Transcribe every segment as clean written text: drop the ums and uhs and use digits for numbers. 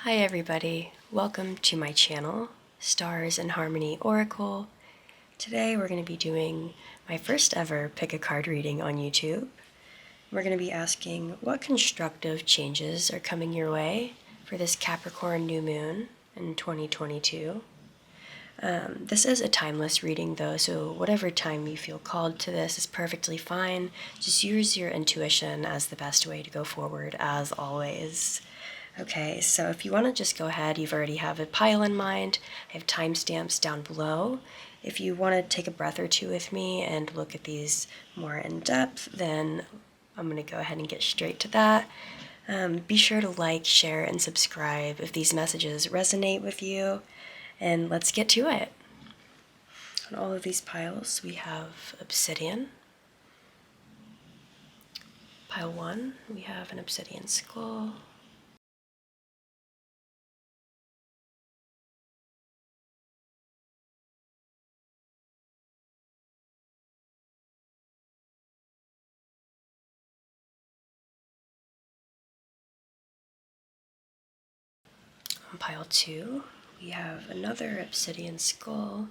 Hi everybody, welcome to my channel, Stars and Harmony Oracle. Today we're going to be doing my first ever pick a card reading on YouTube. We're going to be asking what constructive changes are coming your way for this Capricorn new moon in 2022. This is a timeless reading though, so whatever time you feel called to this is perfectly fine. Just use your intuition as the best way to go forward, as always. Okay, so if you want to just go ahead, you've already have a pile in mind. I have timestamps down below. If you want to take a breath or two with me and look at these more in depth, then I'm going to go ahead and get straight to that. Be sure to like, share, and subscribe if these messages resonate with you, and let's get to it. On all of these piles, we have obsidian. Pile 1, we have an obsidian skull. On pile 2, we have another obsidian skull.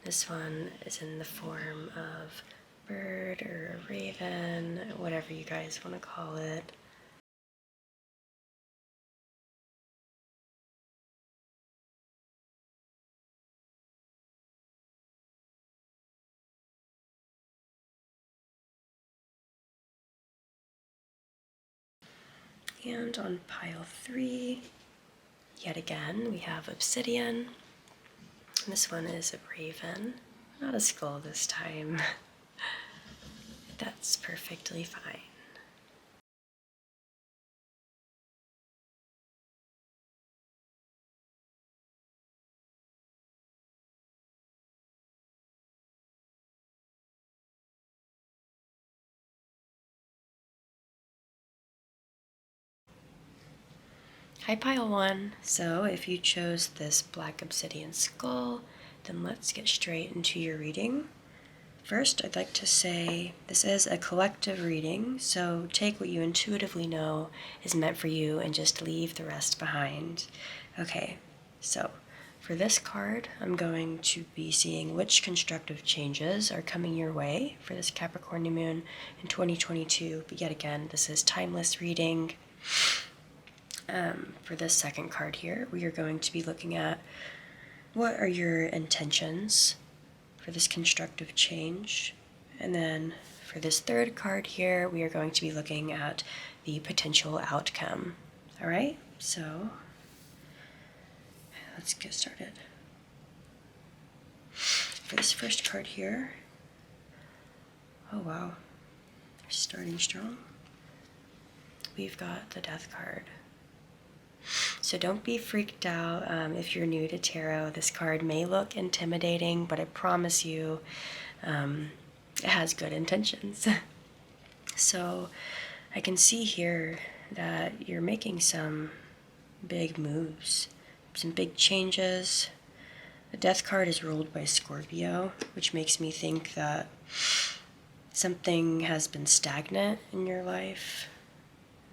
This one is in the form of a bird or a raven, whatever you guys want to call it. And on pile 3, yet again, we have obsidian. This one is a raven, not a skull this time. That's perfectly fine. Hi pile 1, so if you chose this black obsidian skull, then let's get straight into your reading. First, I'd like to say this is a collective reading, so take what you intuitively know is meant for you and just leave the rest behind. Okay, so for this card, I'm going to be seeing which constructive changes are coming your way for this Capricorn new moon in 2022, but yet again, this is timeless reading. For this second card here, we are going to be looking at what are your intentions for this constructive change. And then for this third card here, we are going to be looking at the potential outcome. All right, so let's get started. For this first card here, oh wow, they're starting strong. We've got the Death card. So don't be freaked out if you're new to tarot. This card may look intimidating, but I promise you it has good intentions. So I can see here that you're making some big moves, some big changes. The Death card is ruled by Scorpio, which makes me think that something has been stagnant in your life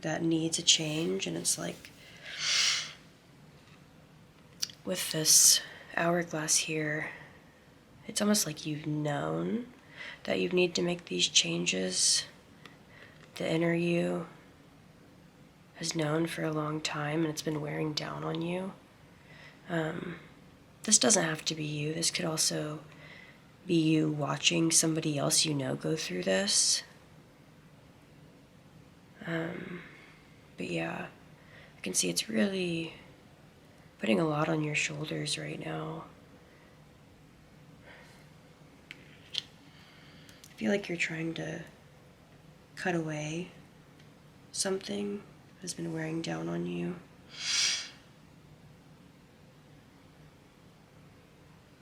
that needs a change, and it's like with this hourglass here, it's almost like you've known that you need to make these changes. The inner you has known for a long time, and it's been wearing down on you. This doesn't have to be you. This could also be you watching somebody else you know go through this. But yeah, I can see it's really putting a lot on your shoulders right now. I feel like you're trying to cut away something that's been wearing down on you.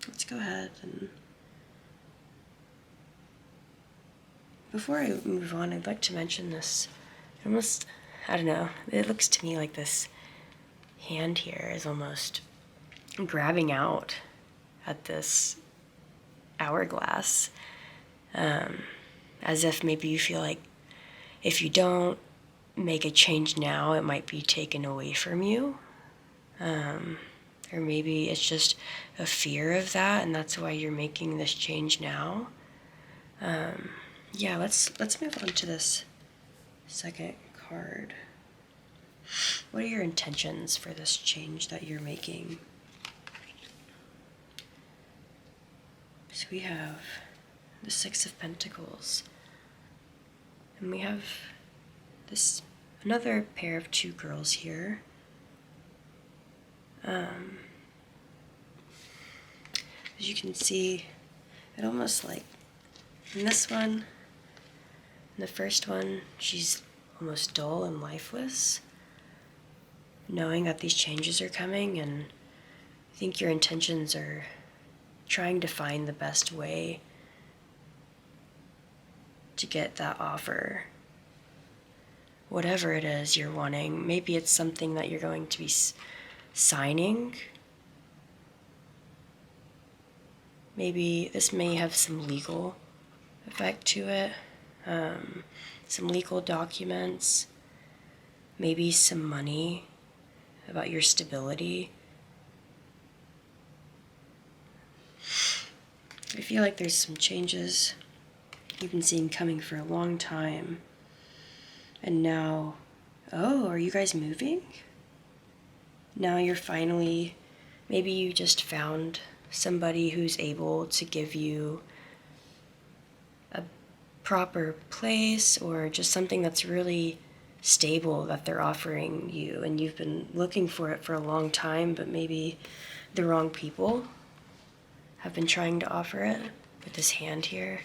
Let's go ahead and before I move on, I'd like to mention this. Almost, I don't know, it looks to me like this hand here is almost grabbing out at this hourglass, as if maybe you feel like if you don't make a change now, it might be taken away from you. Or maybe it's just a fear of that, and that's why you're making this change now. Yeah, let's move on to this second card. What are your intentions for this change that you're making? So we have the Six of Pentacles, and we have this another pair of two girls here. As you can see, it almost like in this one, in the first one, she's almost dull and lifeless, knowing that these changes are coming, and I think your intentions are trying to find the best way to get that offer. Whatever it is you're wanting, maybe it's something that you're going to be signing. Maybe this may have some legal effect to it, some legal documents, maybe some money, about your stability. I feel like there's some changes you've been seeing coming for a long time. And now, oh, are you guys moving? Now you're finally, maybe you just found somebody who's able to give you a proper place, or just something that's really stable that they're offering you, and you've been looking for it for a long time, but maybe the wrong people have been trying to offer it with this hand here.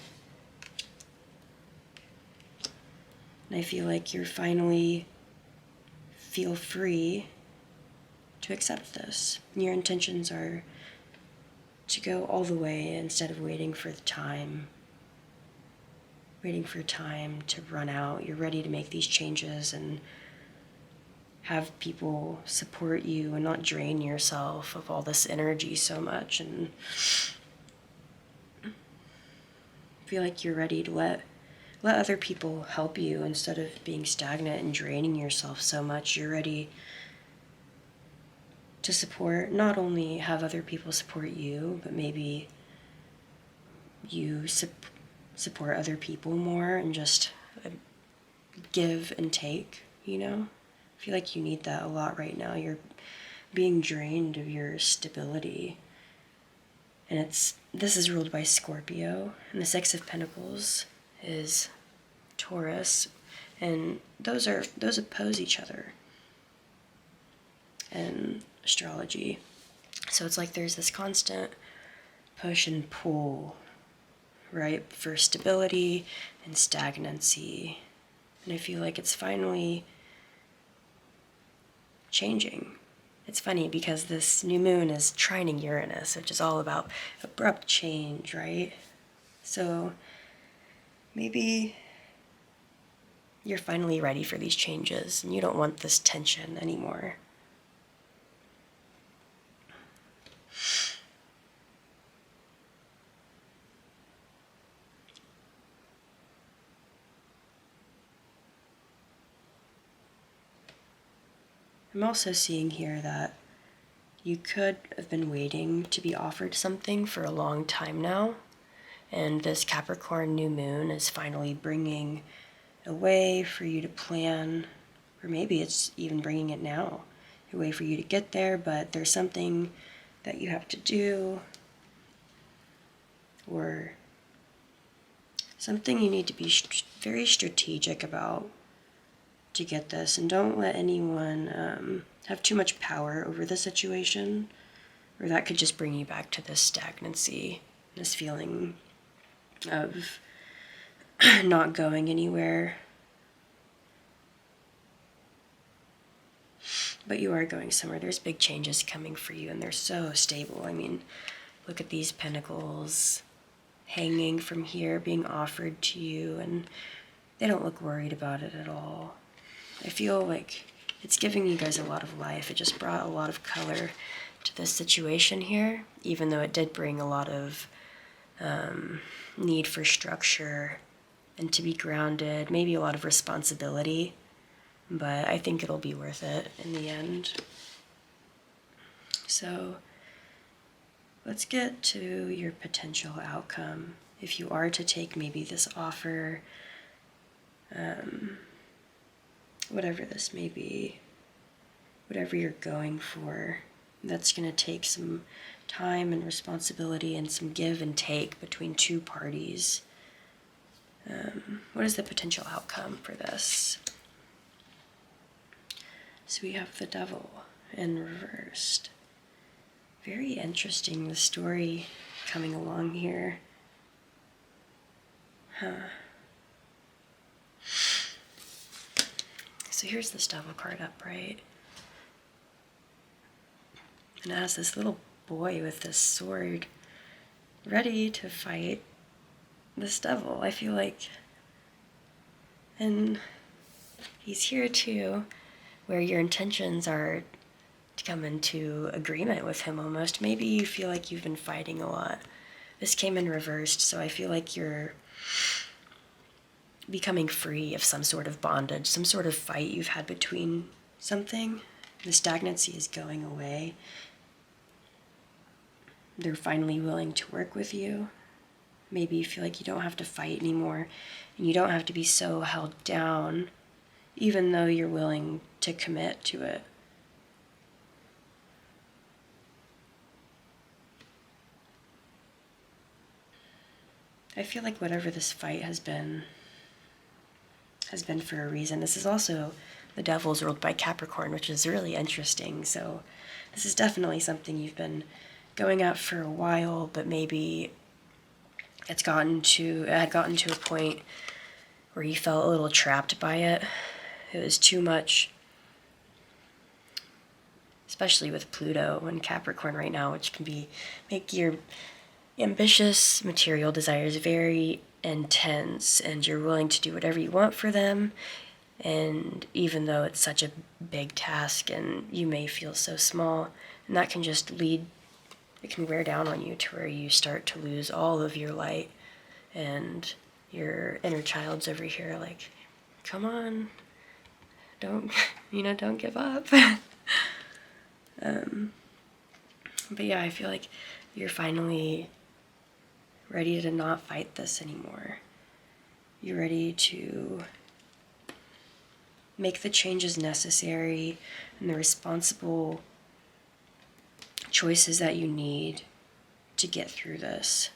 And I feel like you're finally feel free to accept this. And your intentions are to go all the way instead of waiting for time to run out. You're ready to make these changes and have people support you and not drain yourself of all this energy so much. And I feel like you're ready to let other people help you instead of being stagnant and draining yourself so much. You're ready to support, not only have other people support you, but maybe you support other people more and just give and take, you know? I feel like you need that a lot right now. You're being drained of your stability. And this is ruled by Scorpio, and the Six of Pentacles is Taurus, and those oppose each other in astrology. So it's like there's this constant push and pull, right, for stability and stagnancy. And I feel like it's finally changing. It's funny because this new moon is trining Uranus, which is all about abrupt change, right? So maybe you're finally ready for these changes and you don't want this tension anymore. I'm also seeing here that you could have been waiting to be offered something for a long time now, and this Capricorn new moon is finally bringing a way for you to plan, or maybe it's even bringing it now, a way for you to get there, but there's something that you have to do, or something you need to be very strategic about to get this. And don't let anyone have too much power over the situation, or that could just bring you back to this stagnancy, this feeling of not going anywhere. But you are going somewhere. There's big changes coming for you, and they're so stable. I mean, look at these pentacles hanging from here, being offered to you, and they don't look worried about it at all. I feel like it's giving you guys a lot of life. It just brought a lot of color to this situation here, even though it did bring a lot of need for structure and to be grounded, maybe a lot of responsibility, but I think it'll be worth it in the end. So let's get to your potential outcome. If you are to take maybe this offer, whatever this may be, whatever you're going for, that's going to take some time and responsibility and some give and take between two parties. What is the potential outcome for this? So we have the Devil in reversed. Very interesting, the story coming along here. So here's this Devil card upright. And it has this little boy with this sword ready to fight this devil, I feel like. And he's here too, where your intentions are to come into agreement with him almost. Maybe you feel like you've been fighting a lot. This came in reversed, so I feel like you're becoming free of some sort of bondage, some sort of fight you've had between something. The stagnancy is going away. They're finally willing to work with you. Maybe you feel like you don't have to fight anymore, and you don't have to be so held down, even though you're willing to commit to it. I feel like whatever this fight has been for a reason. This is also the Devil's ruled by Capricorn, which is really interesting. So this is definitely something you've been going at for a while, but maybe it had gotten to a point where you felt a little trapped by it. It was too much, especially with Pluto and Capricorn right now, which can make your ambitious material desires very intense, and you're willing to do whatever you want for them. And even though it's such a big task and you may feel so small, and that can just it can wear down on you to where you start to lose all of your light, and your inner child's over here like, come on, don't give up. But yeah, I feel like you're finally ready to not fight this anymore. You're ready to make the changes necessary and the responsible choices that you need to get through this.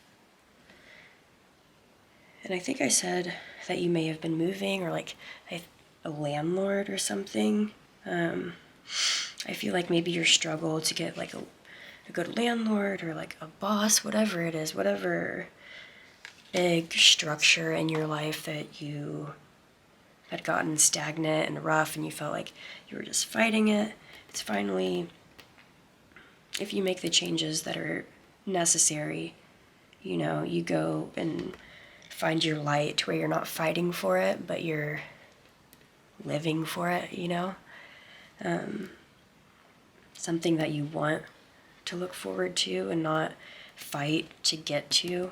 And I think I said that you may have been moving, or like a landlord or something. I feel like maybe your struggle to get like a good landlord or like a boss, whatever it is, whatever big structure in your life that you had gotten stagnant and rough and you felt like you were just fighting it, it's finally, if you make the changes that are necessary, you go and find your light to where you're not fighting for it, but you're living for it, something that you want to look forward to and not fight to get to,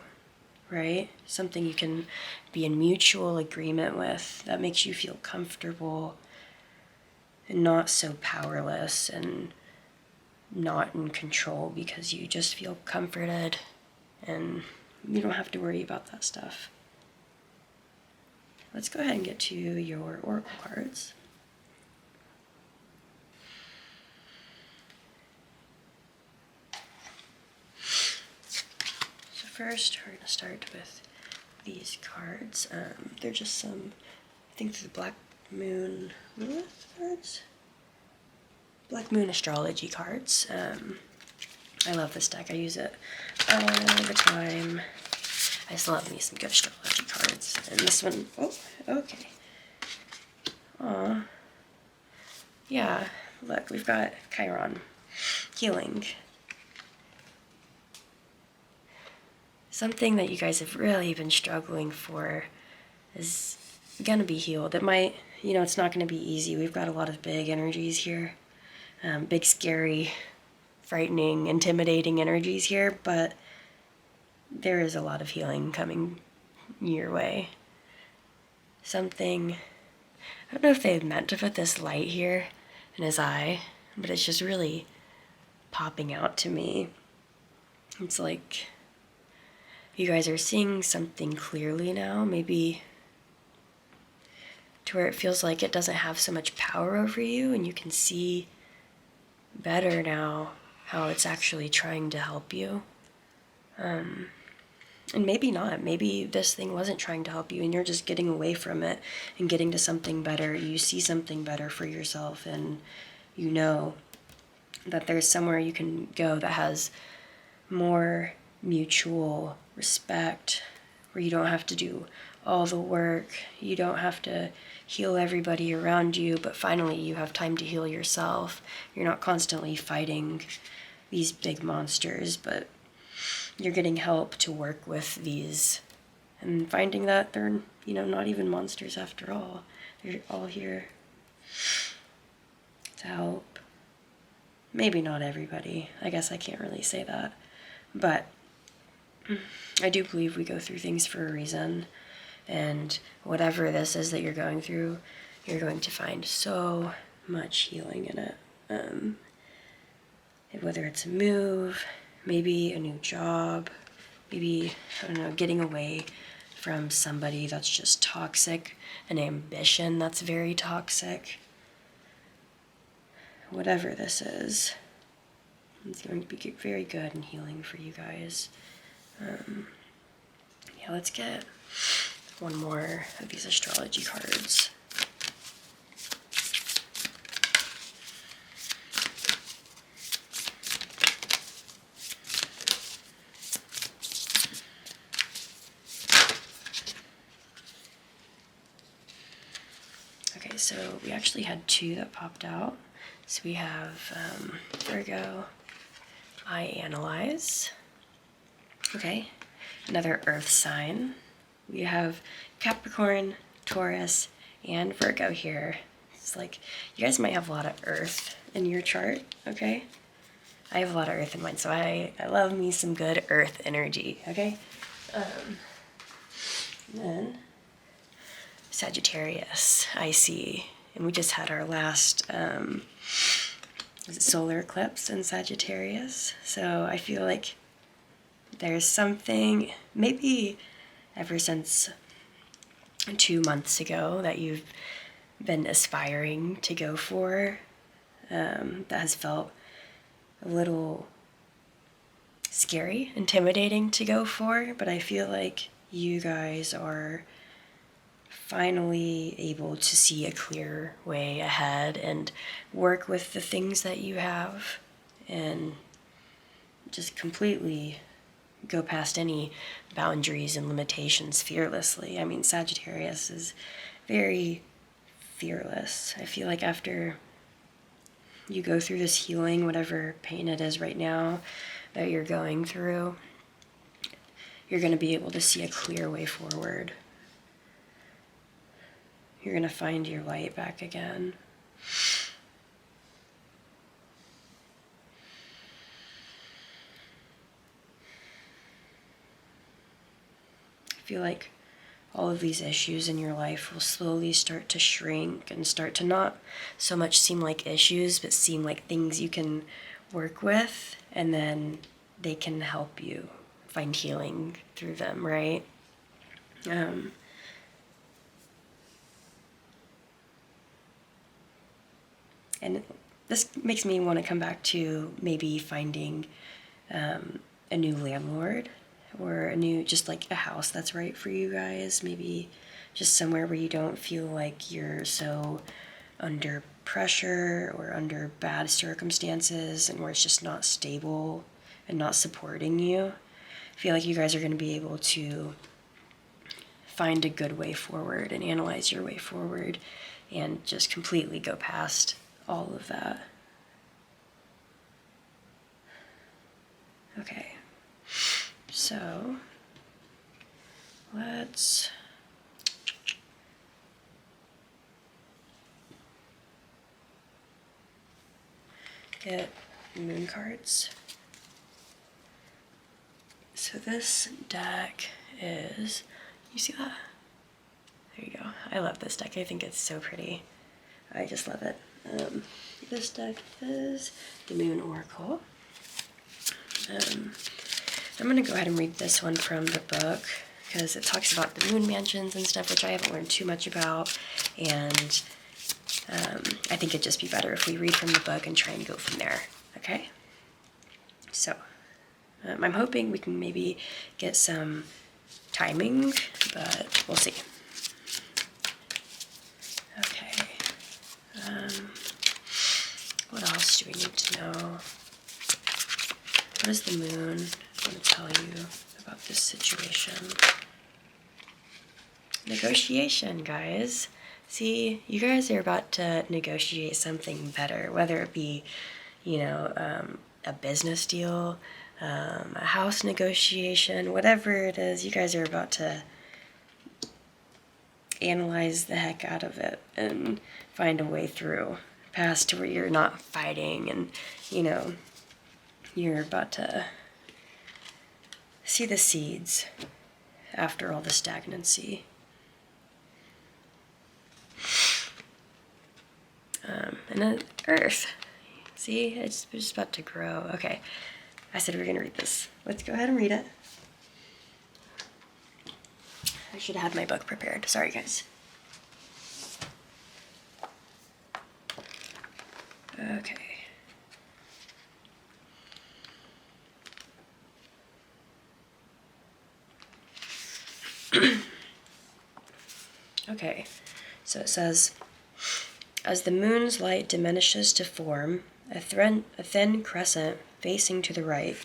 right? Something you can be in mutual agreement with that makes you feel comfortable and not so powerless and not in control, because you just feel comforted and you don't have to worry about that stuff. Let's go ahead and get to your oracle cards. So first, we're going to start with these cards. They're just some, I think they're the Black Moon Lilith cards? Black Moon Astrology cards. I love this deck. I use it all the time. I just love me some good astrology cards. And this one, oh, okay. Aw. Yeah, look, we've got Chiron. Healing. Something that you guys have really been struggling for is gonna be healed. It might, it's not gonna be easy. We've got a lot of big energies here. Big, scary, frightening, intimidating energies here, but there is a lot of healing coming your way. Something, I don't know if they meant to put this light here in his eye, but it's just really popping out to me. It's like you guys are seeing something clearly now, maybe to where it feels like it doesn't have so much power over you, and you can see better now how it's actually trying to help you. And maybe not. Maybe this thing wasn't trying to help you and you're just getting away from it and getting to something better. You see something better for yourself, and you know that there's somewhere you can go that has more mutual respect, where you don't have to do all the work. You don't have to heal everybody around you, but finally you have time to heal yourself. You're not constantly fighting these big monsters, but you're getting help to work with these and finding that they're, not even monsters after all. They're all here to help. Maybe not everybody. I guess I can't really say that. But I do believe we go through things for a reason. And whatever this is that you're going through, you're going to find so much healing in it. Whether it's a move, maybe a new job, maybe, getting away from somebody that's just toxic, an ambition that's very toxic. Whatever this is, it's going to be very good and healing for you guys. Let's get one more of these astrology cards. Okay, so we actually had two that popped out. So we have Virgo, I analyze. Okay, another earth sign. We have Capricorn, Taurus, and Virgo here. It's like you guys might have a lot of earth in your chart, okay? I have a lot of earth in mine, so I love me some good earth energy, okay? Then Sagittarius, I see. And we just had our last solar eclipse in Sagittarius. So I feel like there's something, maybe ever since 2 months ago, that you've been aspiring to go for, that has felt a little scary, intimidating to go for, but I feel like you guys are finally able to see a clear way ahead and work with the things that you have and just completely go past any boundaries and limitations fearlessly. I mean, Sagittarius is very fearless. I feel like after you go through this healing, whatever pain it is right now that you're going through, you're going to be able to see a clear way forward. You're going to find your light back again. I feel like all of these issues in your life will slowly start to shrink and start to not so much seem like issues, but seem like things you can work with, and then they can help you find healing through them, right? And this makes me want to come back to maybe finding a new landlord, or a new, just like a house that's right for you guys. Maybe just somewhere where you don't feel like you're so under pressure or under bad circumstances, and where it's just not stable and not supporting you. I feel like you guys are going to be able to find a good way forward and analyze your way forward and just completely go past all of that. Okay, so let's get moon cards. So this deck is, you see that? There you go. I love this deck. I think it's so pretty. I just love it. This deck is the Moon Oracle. I'm going to go ahead and read this one from the book because it talks about the moon mansions and stuff, which I haven't learned too much about, and I think it'd just be better if we read from the book and try and go from there, okay? So, I'm hoping we can maybe get some timing, but we'll see. Okay. What else do we need to know? What does the moon want to tell you about this situation? Negotiation, guys. See, you guys are about to negotiate something better, whether it be, you know, a business deal, a house negotiation, whatever it is, you guys are about to analyze the heck out of it and find a way through, past to where you're not fighting and, you know, you're about to see the seeds after all the stagnancy. And then Earth. See, it's just about to grow. Okay, I said we were going to read this. Let's go ahead and read it. I should have had my book prepared. Sorry, guys. Okay. Okay, so it says, as the moon's light diminishes to form a thin crescent facing to the right,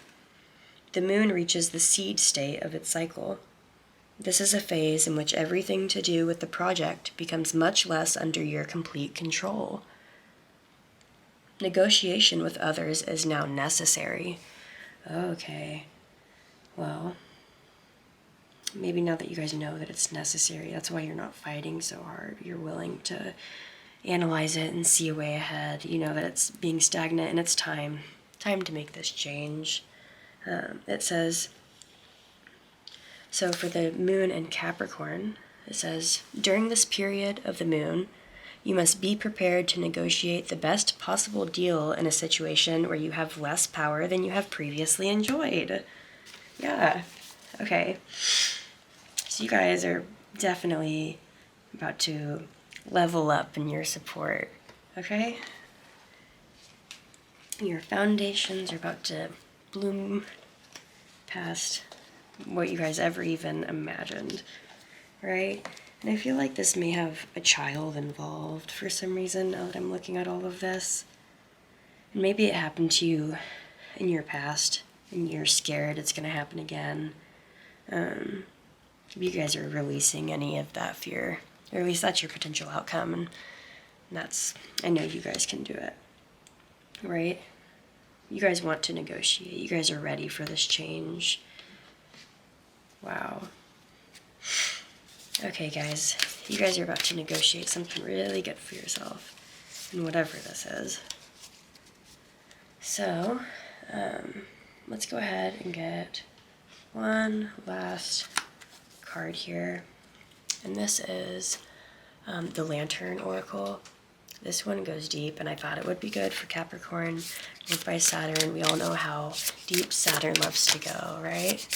the moon reaches the seed state of its cycle. This is a phase in which everything to do with the project becomes much less under your complete control. Negotiation with others is now necessary. Okay, well, maybe now that you guys know that it's necessary, that's why you're not fighting so hard. You're willing to analyze it and see a way ahead. You know that it's being stagnant and it's time to make this change. It says, so for the moon in Capricorn, it says, during this period of the moon, you must be prepared to negotiate the best possible deal in a situation where you have less power than you have previously enjoyed. Yeah, okay. So you guys are definitely about to level up in your support, okay? Your foundations are about to bloom past what you guys ever even imagined, right? And I feel like this may have a child involved for some reason now that I'm looking at all of this. And maybe it happened to you in your past and you're scared it's going to happen again. You guys are releasing any of that fear, or at least that's your potential outcome, and that's, I know you guys can do it, right? You guys want to negotiate. You guys are ready for this change. Wow. Okay, guys, you guys are about to negotiate something really good for yourself, and whatever this is. So, let's go ahead and get one last card here, and this is the Lantern Oracle. This one goes deep, and I thought it would be good for Capricorn, ruled by Saturn. We all know how deep Saturn loves to go, right?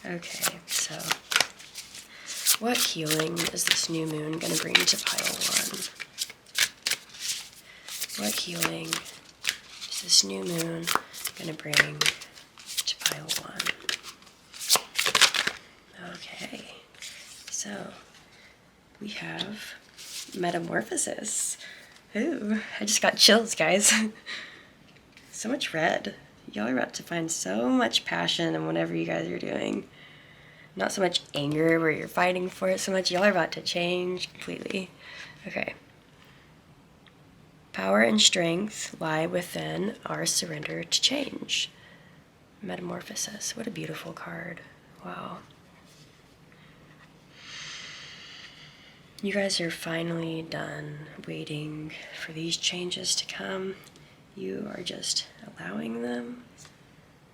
Okay, so what healing is this new moon going to bring to pile one? What healing is this new moon going to bring to pile one? Okay, so we have Metamorphosis. Ooh, I just got chills, guys. So much red. Y'all are about to find so much passion in whatever you guys are doing. Not so much anger where you're fighting for it so much. Y'all are about to change completely. Okay. Power and strength lie within our surrender to change. Metamorphosis. What a beautiful card. Wow. You guys are finally done waiting for these changes to come. You are just allowing them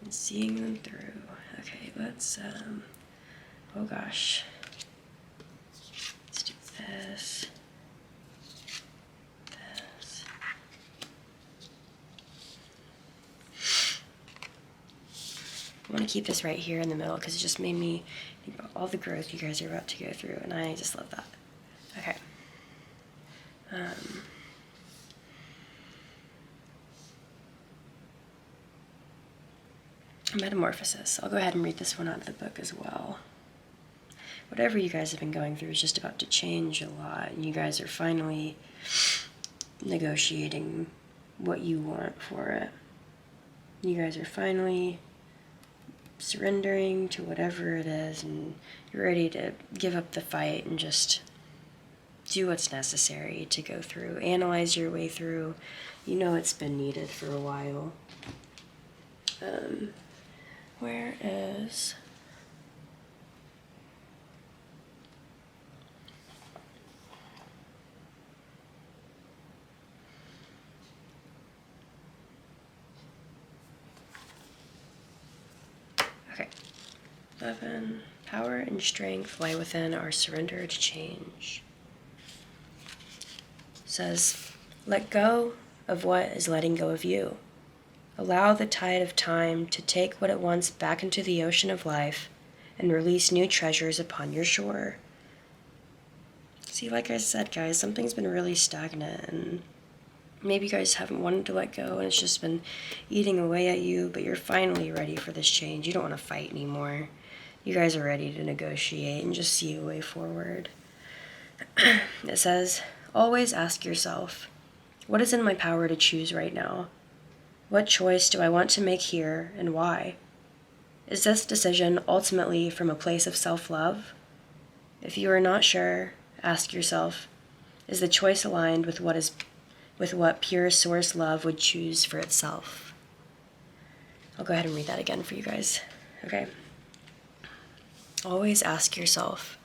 and seeing them through. Okay, let's, oh gosh. Let's do this. This. I want to keep this right here in the middle because it just made me think about all the growth you guys are about to go through, and I just love that. Okay. Metamorphosis. I'll go ahead and read this one out of the book as well. Whatever you guys have been going through is just about to change a lot, and you guys are finally negotiating what you want for it. You guys are finally surrendering to whatever it is, and you're ready to give up the fight and just do what's necessary to go through, analyze your way through. You know it's been needed for a while. Where is... Okay. 11. Power and strength lie within our surrender to change. Says, let go of what is letting go of you. Allow the tide of time to take what it wants back into the ocean of life and release new treasures upon your shore. See, like I said, guys, something's been really stagnant, and maybe you guys haven't wanted to let go, and it's just been eating away at you, but you're finally ready for this change. You don't want to fight anymore. You guys are ready to negotiate and just see a way forward. It says, always ask yourself, what is in my power to choose right now? What choice do I want to make here, and why? Is this decision ultimately from a place of self-love? If you are not sure, ask yourself, is the choice aligned with what pure source love would choose for itself? I'll go ahead and read that again for you guys. Okay. Always ask yourself,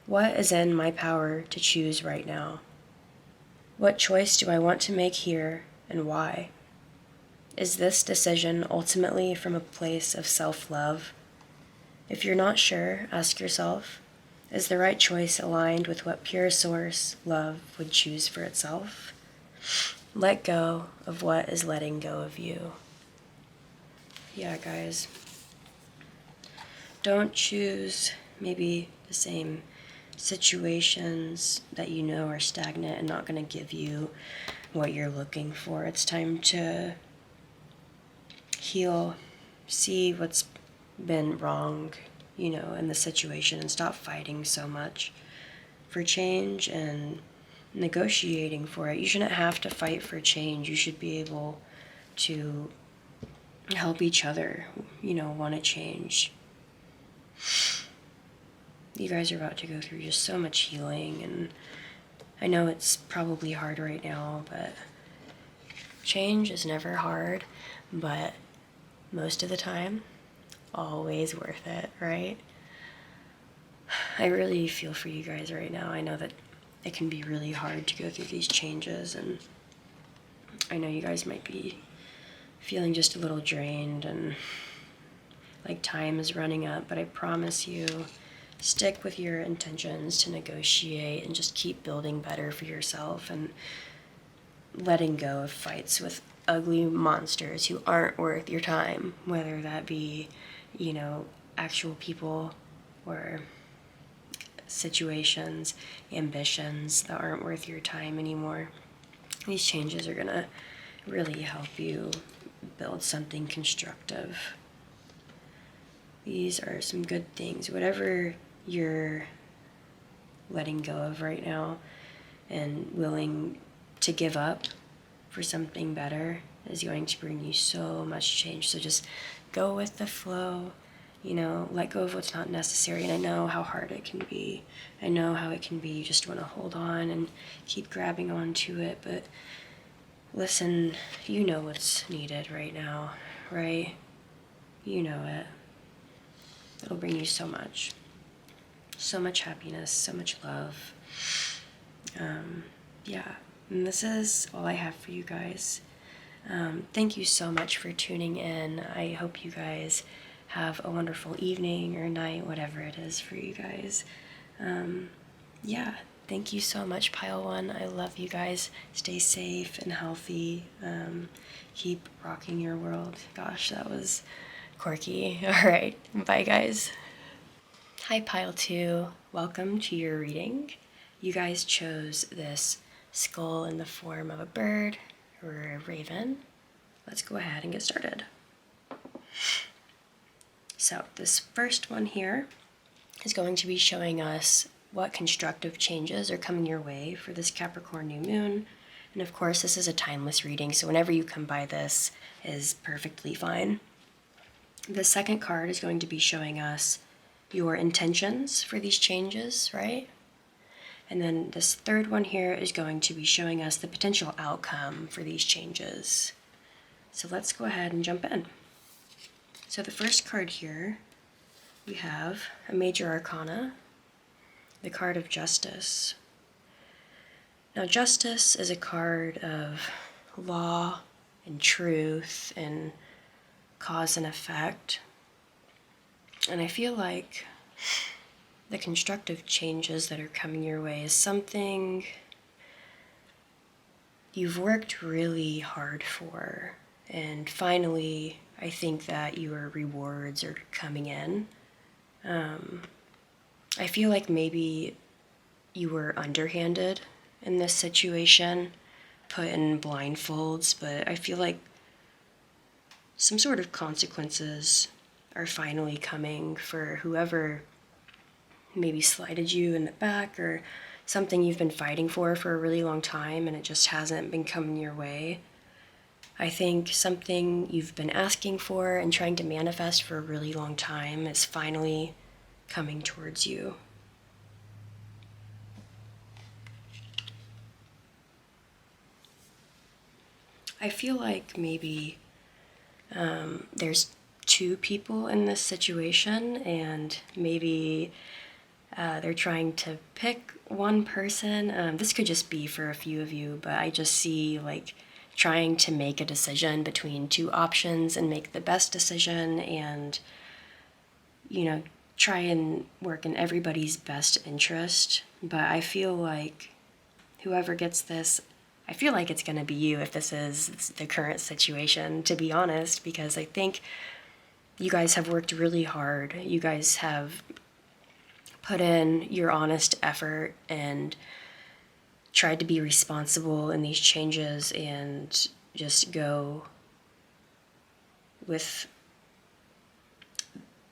what is in my power to choose right now? What choice do I want to make here, and why? Is this decision ultimately from a place of self-love? If you're not sure, ask yourself, is the right choice aligned with what pure source love would choose for itself? Let go of what is letting go of you. Yeah, guys. Don't choose maybe the same situations that you know are stagnant and not going to give you what you're looking for. It's time to heal, see what's been wrong, in the situation, and stop fighting so much for change and negotiating for it. You shouldn't have to fight for change. You should be able to help each other, want to change. You guys are about to go through just so much healing, and I know it's probably hard right now, but change is never hard, but most of the time, always worth it, right? I really feel for you guys right now. I know that it can be really hard to go through these changes, and I know you guys might be feeling just a little drained and like time is running up, but I promise you, stick with your intentions to negotiate and just keep building better for yourself and letting go of fights with ugly monsters who aren't worth your time, whether that be, actual people or situations, ambitions that aren't worth your time anymore. These changes are gonna really help you build something constructive. These are some good things. Whatever you're letting go of right now and willing to give up for something better is going to bring you so much change. So just go with the flow, let go of what's not necessary. And I know how hard it can be. I know how it can be. You just want to hold on and keep grabbing onto it. But listen, you know what's needed right now, right? You know it. It'll bring you so much happiness, so much love. Yeah, and this is all I have for you guys. Thank you so much for tuning in. I hope you guys have a wonderful evening or night, whatever it is for you guys. Yeah, thank you so much, Pile One. I love you guys. Stay safe and healthy. Keep rocking your world. Gosh, that was quirky. All right, bye guys. Hi Pile 2, welcome to your reading. You guys chose this skull in the form of a bird or a raven. Let's go ahead and get started. So this first one here is going to be showing us what constructive changes are coming your way for this Capricorn new moon. And of course, this is a timeless reading, so whenever you come by this is perfectly fine. The second card is going to be showing us your intentions for these changes, right? And then this third one here is going to be showing us the potential outcome for these changes. So let's go ahead and jump in. So the first card here, we have a major arcana, the card of Justice. Now, Justice is a card of law and truth and cause and effect. And I feel like the constructive changes that are coming your way is something you've worked really hard for. And finally, I think that your rewards are coming in. I feel like maybe you were underhanded in this situation, put in blindfolds, but I feel like some sort of consequences are finally coming for whoever maybe slighted you in the back or something you've been fighting for a really long time and it just hasn't been coming your way. I think something you've been asking for and trying to manifest for a really long time is finally coming towards you. I feel like maybe there's two people in this situation, and maybe they're trying to pick one person. This could just be for a few of you, but I just see like trying to make a decision between two options and make the best decision and, you know, try and work in everybody's best interest. But I feel like whoever gets this, I feel like it's going to be you if this is the current situation, to be honest, because I think you guys have worked really hard. You guys have put in your honest effort and tried to be responsible in these changes and just go with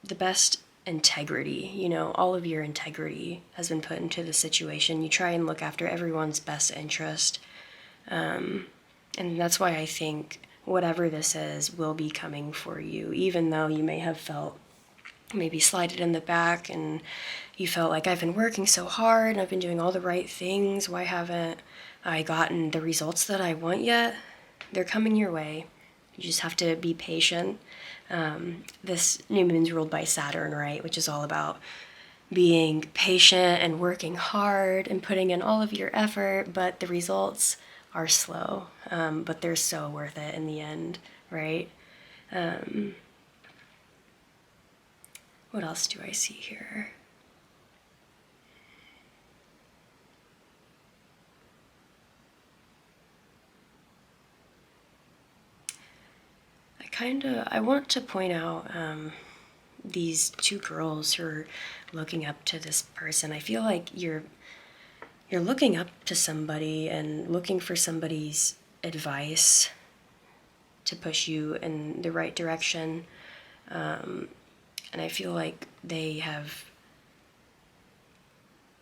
the best integrity. You know, all of your integrity has been put into the situation. You try and look after everyone's best interest. And that's why I think whatever this is will be coming for you, even though you may have felt maybe slighted in the back and you felt like I've been working so hard and I've been doing all the right things. Why haven't I gotten the results that I want yet? They're coming your way. You just have to be patient. This new moon's ruled by Saturn, right? Which is all about being patient and working hard and putting in all of your effort, but the results are slow, but they're so worth it in the end, right? What else do I see here? I want to point out these two girls who are looking up to this person. I feel like you're looking up to somebody and looking for somebody's advice to push you in the right direction. And I feel like they have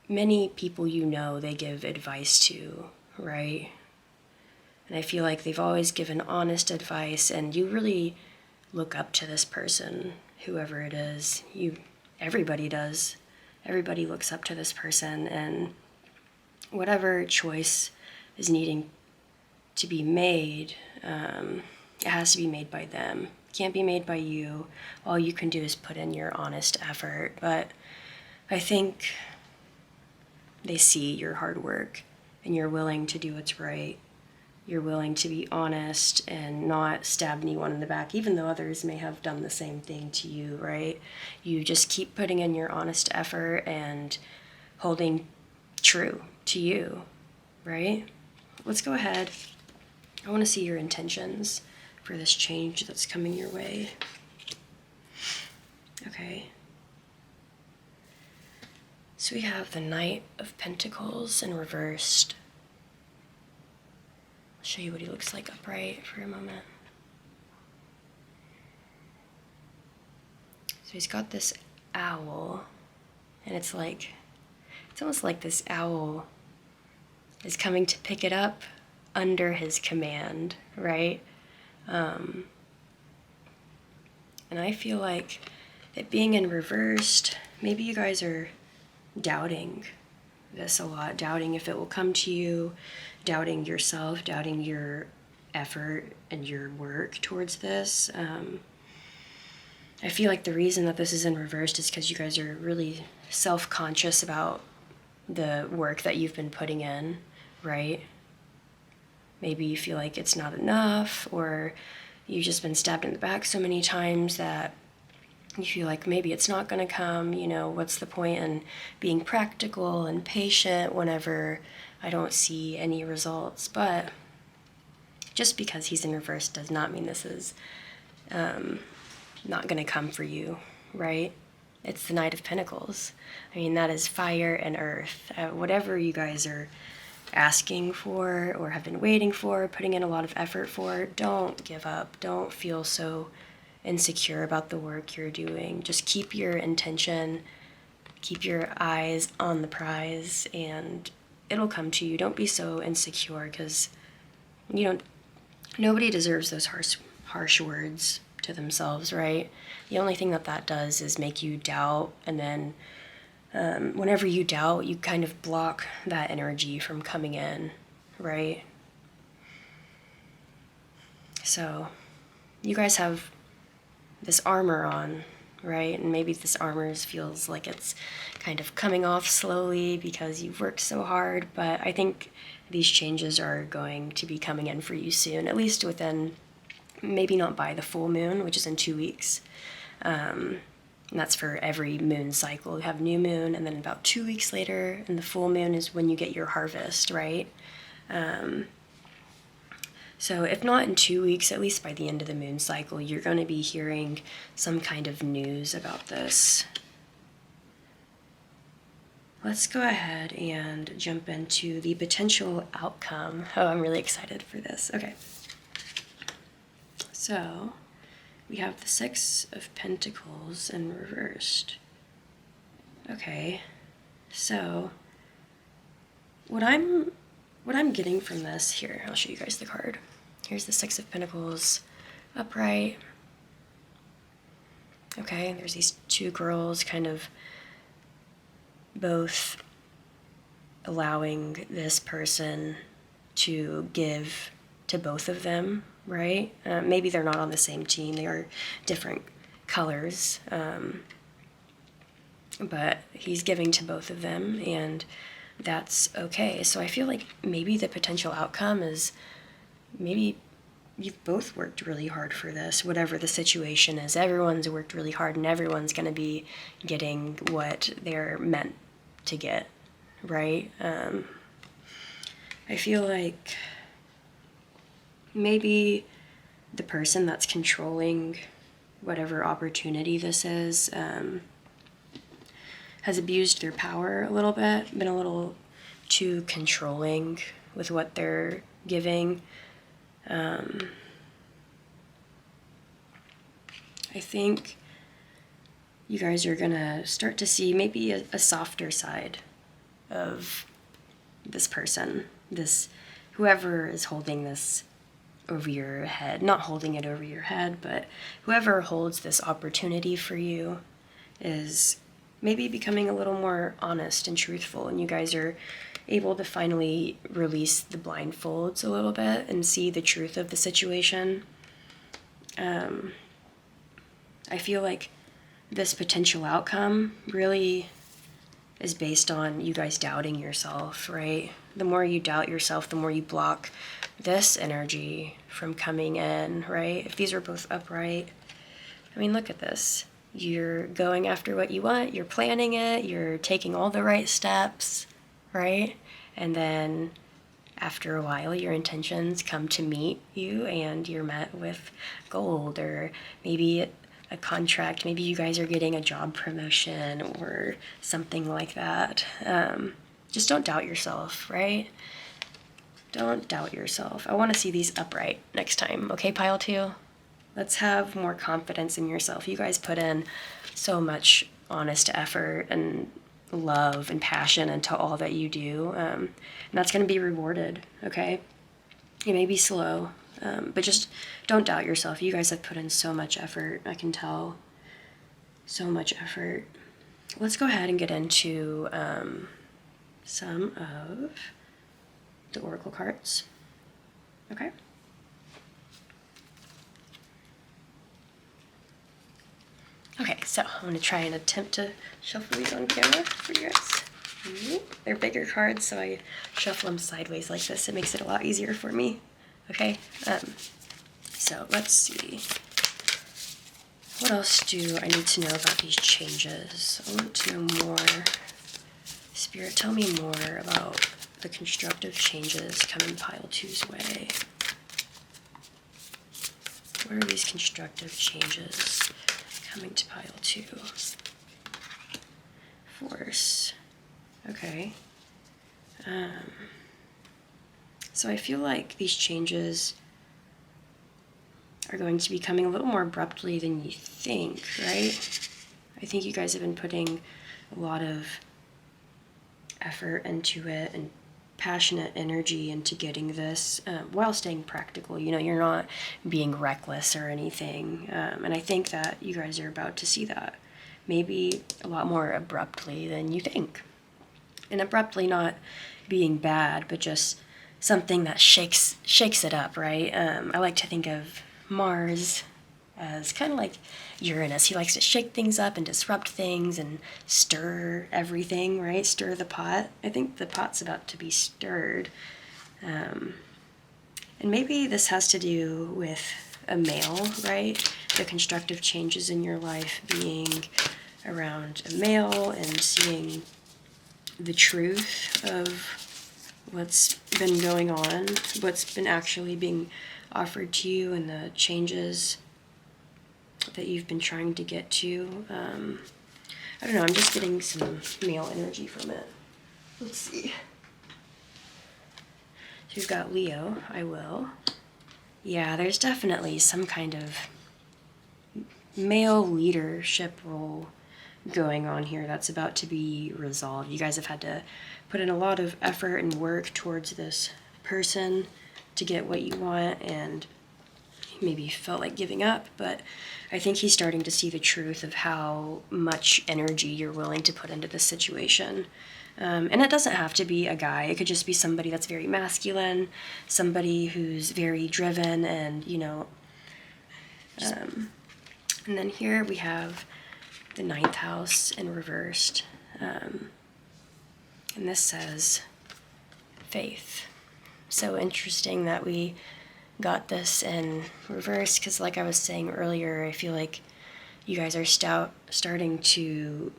many people they give advice to, right? And I feel like they've always given honest advice, and you really look up to this person, whoever it is. Everybody does. Everybody looks up to this person, and whatever choice is needing to be made, it has to be made by them. It can't be made by you. All you can do is put in your honest effort. But I think they see your hard work, and you're willing to do what's right. You're willing to be honest and not stab anyone in the back, even though others may have done the same thing to you, right? You just keep putting in your honest effort and holding true to you, right? Let's go ahead. I want to see your intentions for this change that's coming your way. Okay. So we have the Knight of Pentacles in reversed. I'll show you what he looks like upright for a moment. So he's got this owl, and it's almost like this owl is coming to pick it up under his command, right? And I feel like it being in reversed, maybe you guys are doubting this a lot, doubting if it will come to you, doubting yourself, doubting your effort and your work towards this. I feel like the reason that this is in reversed is because you guys are really self-conscious about the work that you've been putting in, right? Maybe you feel like it's not enough, or you've just been stabbed in the back so many times that you feel like maybe it's not going to come. What's the point in being practical and patient whenever I don't see any results? But just because he's in reverse does not mean this is not going to come for you, right? It's the Knight of Pentacles. I mean, that is fire and earth. Whatever you guys are asking for or have been waiting for, putting in a lot of effort for, don't give up. Don't feel so insecure about the work you're doing. Just keep your intention, keep your eyes on the prize, and it'll come to you. Don't be so insecure, because nobody deserves those harsh words to themselves, right? The only thing that does is make you doubt, and then whenever you doubt, you kind of block that energy from coming in, right? So you guys have this armor on, right? And maybe this armor feels like it's kind of coming off slowly because you've worked so hard, but I think these changes are going to be coming in for you soon, at least within, maybe not by the full moon, which is in 2 weeks. And that's for every moon cycle. You have new moon, and then about 2 weeks later, and the full moon is when you get your harvest, right? So if not in 2 weeks, at least by the end of the moon cycle, you're going to be hearing some kind of news about this. Let's go ahead and jump into the potential outcome. Oh, I'm really excited for this. Okay. So we have the Six of Pentacles in reversed. Okay. So what I'm getting from this here, I'll show you guys the card. Here's the Six of Pentacles upright. Okay, there's these two girls kind of both allowing this person to give to both of them, right? Maybe they're not on the same team. They are different colors. But he's giving to both of them, and that's okay. So I feel like maybe the potential outcome is maybe you've both worked really hard for this, whatever the situation is. Everyone's worked really hard, and everyone's going to be getting what they're meant to get, right? I feel like maybe the person that's controlling whatever opportunity this is has abused their power a little bit, been a little too controlling with what they're giving. I think you guys are gonna start to see maybe a softer side of this person, this whoever is holding this over your head, not holding it over your head, but whoever holds this opportunity for you is maybe becoming a little more honest and truthful, and you guys are able to finally release the blindfolds a little bit and see the truth of the situation. I feel like this potential outcome really is based on you guys doubting yourself, right? The more you doubt yourself, the more you block this energy from coming in, right? If these are both upright, I mean, look at this. You're going after what you want, you're planning it, you're taking all the right steps, right? And then after a while, your intentions come to meet you and you're met with gold, or maybe a contract. Maybe you guys are getting a job promotion or something like that. Just don't doubt yourself, right? Don't doubt yourself. I want to see these upright next time, okay, pile 2? Let's have more confidence in yourself. You guys put in so much honest effort and love and passion into all that you do, and that's going to be rewarded, okay? It may be slow, but just don't doubt yourself. You guys have put in so much effort. I can tell. So much effort. Let's go ahead and get into some of the oracle cards. Okay? Okay, so I'm going to try and attempt to shuffle these on camera for you guys. They're bigger cards, so I shuffle them sideways like this. It makes it a lot easier for me. Okay? So let's see. What else do I need to know about these changes? I want to know more. Spirit, tell me more about the constructive changes coming pile 2's way. What are these constructive changes coming to pile 2? Force. Okay. So I feel like these changes are going to be coming a little more abruptly than you think, right? I think you guys have been putting a lot of effort into it and passionate energy into getting this while staying practical. You know, you're not being reckless or anything. And I think that you guys are about to see that maybe a lot more abruptly than you think. And abruptly not being bad, but just something that shakes it up, right? I like to think of Mars as kind of like Uranus. He likes to shake things up and disrupt things and stir everything, right? Stir the pot. I think the pot's about to be stirred. And maybe this has to do with a male, right? The constructive changes in your life being around a male and seeing the truth of what's been going on, what's been actually being offered to you, and the changes that you've been trying to get to. I don't know, I'm just getting some male energy from it. Let's see. So we've got Leo, I will. Yeah, there's definitely some kind of male leadership role going on here that's about to be resolved. You guys have had to put in a lot of effort and work towards this person to get what you want, and maybe you felt like giving up, but I think he's starting to see the truth of how much energy you're willing to put into this situation. And it doesn't have to be a guy. It could just be somebody that's very masculine, somebody who's very driven, and, you know. And then here we have the 9th house in reversed. And this says faith. So interesting that we got this in reverse, because like I was saying earlier, I feel like you guys are starting to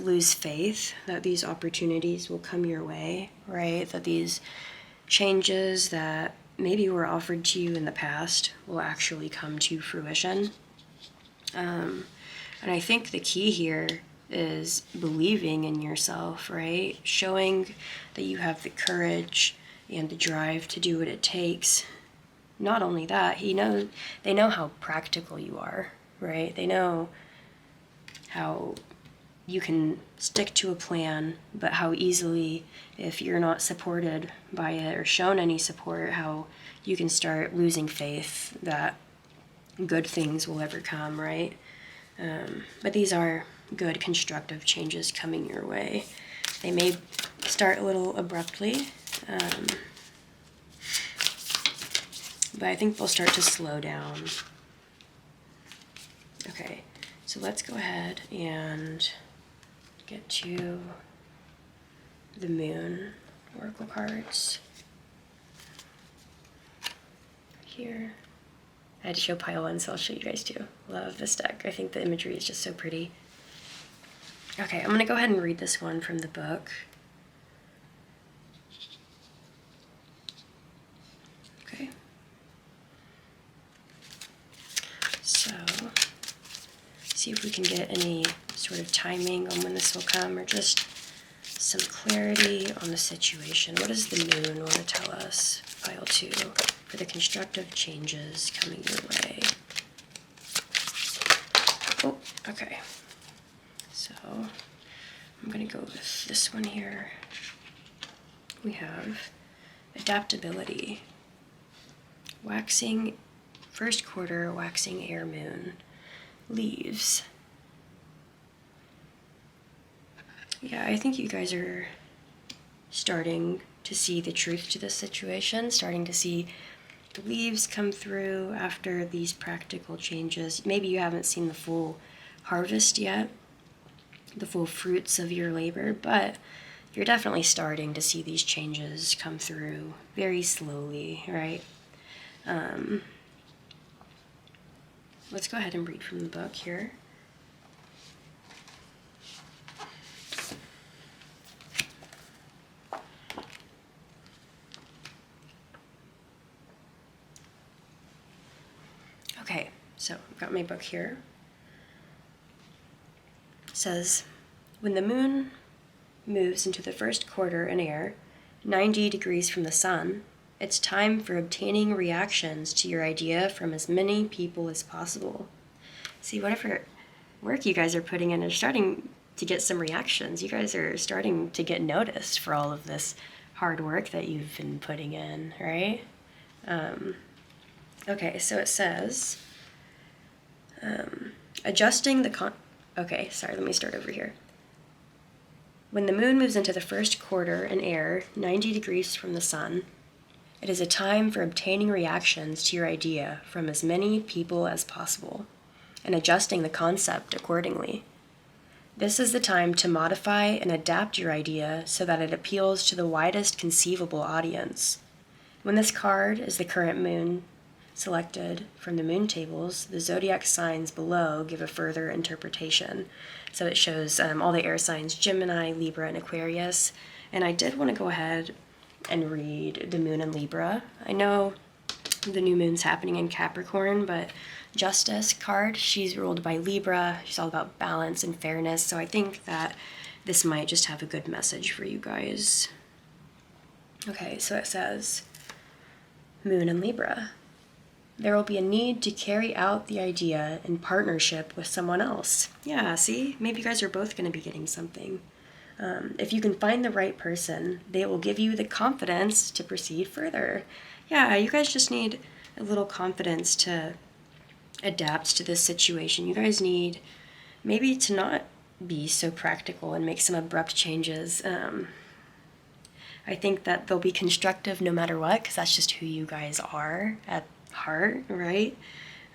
lose faith that these opportunities will come your way, right? That these changes that maybe were offered to you in the past will actually come to fruition. And I think the key here is believing in yourself, right? Showing that you have the courage and the drive to do what it takes. Not only that, they know how practical you are, right? They know how you can stick to a plan, but how easily, if you're not supported by it or shown any support, how you can start losing faith that good things will ever come, right? But these are good, constructive changes coming your way. They may start a little abruptly, but I think they'll start to slow down. Okay, so let's go ahead and get to the Moon oracle cards. Here. I had to show pile 1, so I'll show you guys too. Love this deck. I think the imagery is just so pretty. Okay, I'm going to go ahead and read this one from the book. Okay. So, see if we can get any sort of timing on when this will come, or just some clarity on the situation. What does the moon want to tell us? Pile 2, for the constructive changes coming your way. Oh, okay. So I'm going to go with this one here. We have adaptability. Waxing, first quarter, waxing air moon. Leaves. Yeah, I think you guys are starting to see the truth to this situation, starting to see the leaves come through after these practical changes. Maybe you haven't seen the full harvest yet, the full fruits of your labor, but you're definitely starting to see these changes come through very slowly, right? Let's go ahead and read from the book here. Okay, so I've got my book here. It says, when the moon moves into the first quarter in air, 90 degrees from the sun, it's time for obtaining reactions to your idea from as many people as possible. See, whatever work you guys are putting in is starting to get some reactions. You guys are starting to get noticed for all of this hard work that you've been putting in, right? Okay, so it says, adjusting the okay, sorry, let me start over here. When the moon moves into the first quarter in air, 90 degrees from the sun, it is a time for obtaining reactions to your idea from as many people as possible and adjusting the concept accordingly. This is the time to modify and adapt your idea so that it appeals to the widest conceivable audience. When this card is the current moon selected from the moon tables, the zodiac signs below give a further interpretation. So it shows all the air signs, Gemini, Libra, and Aquarius. And I did want to go ahead and read the moon in Libra. I know the new moon's happening in Capricorn, but Justice card, she's ruled by Libra. She's all about balance and fairness. So I think that this might just have a good message for you guys. Okay, so it says, moon in Libra. There will be a need to carry out the idea in partnership with someone else. Yeah, see? Maybe you guys are both going to be getting something. If you can find the right person, they will give you the confidence to proceed further. Yeah, you guys just need a little confidence to adapt to this situation. You guys need maybe to not be so practical and make some abrupt changes. I think that they'll be constructive no matter what, because that's just who you guys are at heart, right?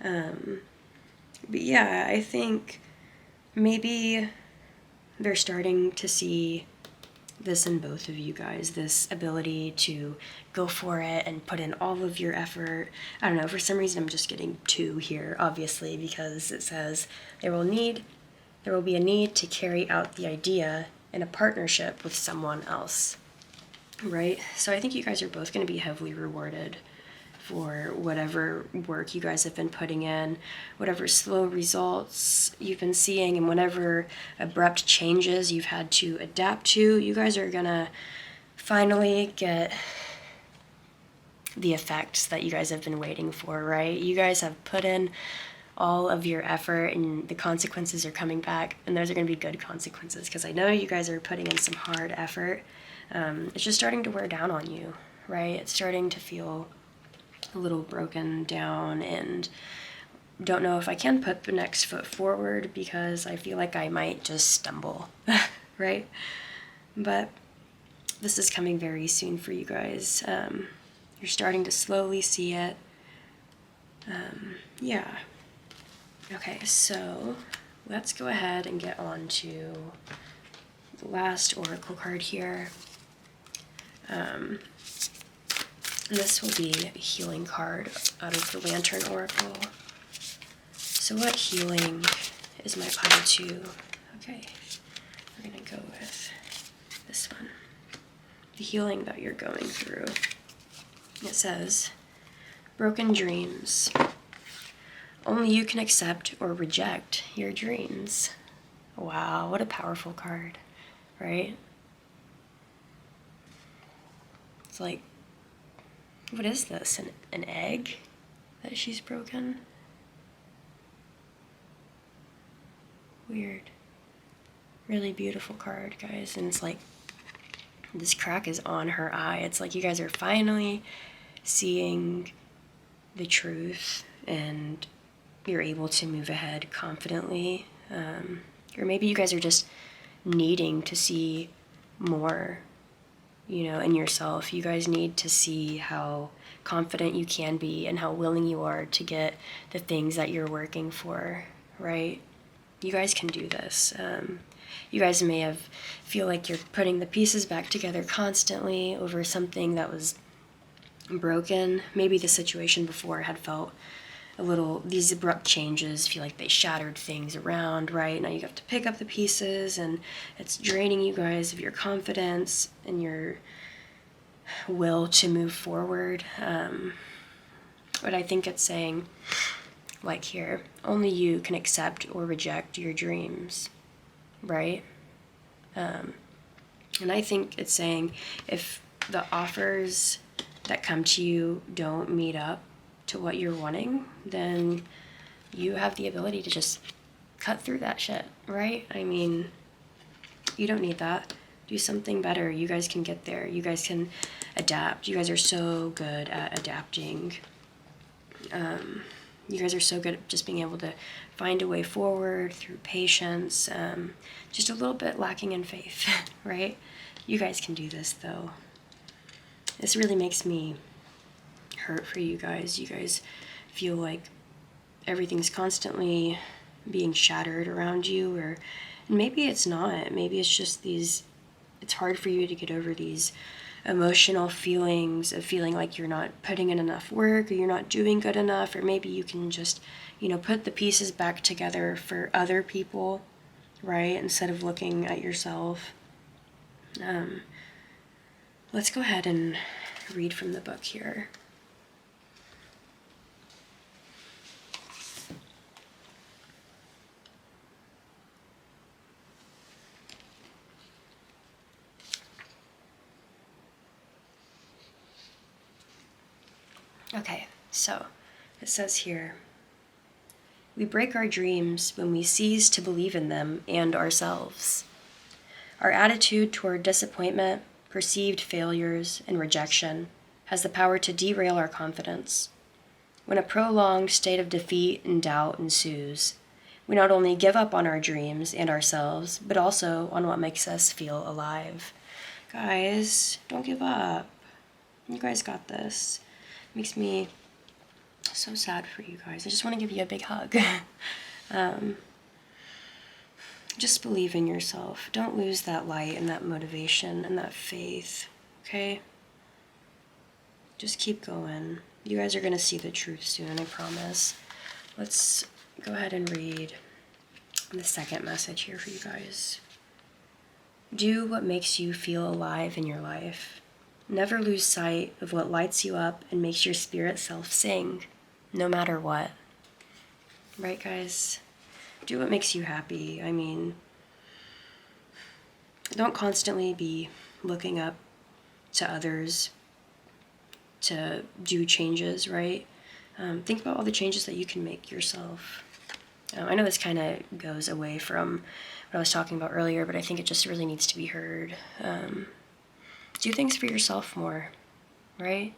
But yeah, I think maybe they're starting to see this in both of you guys, this ability to go for it and put in all of your effort. I don't know, for some reason I'm just getting 2 here, obviously, because it says there will be a need to carry out the idea in a partnership with someone else, right? So I think you guys are both going to be heavily rewarded for whatever work you guys have been putting in, whatever slow results you've been seeing, and whatever abrupt changes you've had to adapt to. You guys are gonna finally get the effects that you guys have been waiting for, right? You guys have put in all of your effort and the consequences are coming back, and those are going to be good consequences, because I know you guys are putting in some hard effort. It's just starting to wear down on you, right? It's starting to feel a little broken down, and don't know if I can put the next foot forward because I feel like I might just stumble, right? But this is coming very soon for you guys. You're starting to slowly see it. Yeah. Okay, so let's go ahead and get on to the last oracle card here. This will be a healing card out of the Lantern Oracle. So what healing is my pile 2? Okay, we're going to go with this one. The healing that you're going through. It says, broken dreams. Only you can accept or reject your dreams. Wow, what a powerful card, right? It's like, what is this? An egg that she's broken? Weird. Really beautiful card, guys. And it's like, this crack is on her eye. It's like you guys are finally seeing the truth and you're able to move ahead confidently. Or maybe you guys are just needing to see more, in yourself. You guys need to see how confident you can be and how willing you are to get the things that you're working for, right? You guys can do this. You guys may feel like you're putting the pieces back together constantly over something that was broken. Maybe the situation before had felt these abrupt changes feel like they shattered things around, right? Now you have to pick up the pieces and it's draining you guys of your confidence and your will to move forward. But I think it's saying, like here, only you can accept or reject your dreams, right? And I think it's saying if the offers that come to you don't meet up to what you're wanting, then you have the ability to just cut through that shit, right? I mean, you don't need that. Do something better. You guys can get there. You guys can adapt. You guys are so good at adapting. You guys are so good at just being able to find a way forward through patience, just a little bit lacking in faith, right? You guys can do this, though. This really makes me hurt for you guys. You guys feel like everything's constantly being shattered around you, or maybe it's not. Maybe it's just it's hard for you to get over these emotional feelings of feeling like you're not putting in enough work or you're not doing good enough, or maybe you can just, put the pieces back together for other people, right? Instead of looking at yourself. Let's go ahead and read from the book here. Okay, so it says here, we break our dreams when we cease to believe in them and ourselves. Our attitude toward disappointment, perceived failures, and rejection has the power to derail our confidence. When a prolonged state of defeat and doubt ensues, we not only give up on our dreams and ourselves, but also on what makes us feel alive. Guys, don't give up. You guys got this. Makes me so sad for you guys. I just want to give you a big hug. Just believe in yourself. Don't lose that light and that motivation and that faith, okay? Just keep going. You guys are going to see the truth soon, I promise. Let's go ahead and read the second message here for you guys. Do what makes you feel alive in your life. Never lose sight of what lights you up and makes your spirit self sing, no matter what. Right, guys? Do what makes you happy. I mean, don't constantly be looking up to others to do changes, right? Think about all the changes that you can make yourself. I know this kind of goes away from what I was talking about earlier, but I think it just really needs to be heard. Do things for yourself more, right?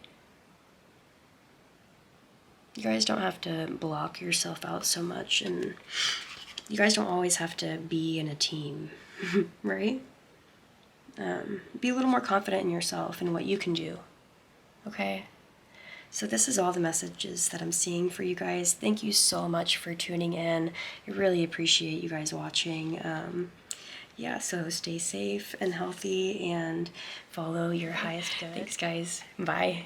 You guys don't have to block yourself out so much, and you guys don't always have to be in a team, right? Be a little more confident in yourself and what you can do, okay? So this is all the messages that I'm seeing for you guys. Thank you so much for tuning in. I really appreciate you guys watching. Yeah, so stay safe and healthy and follow your highest good. Thanks, guys. Bye.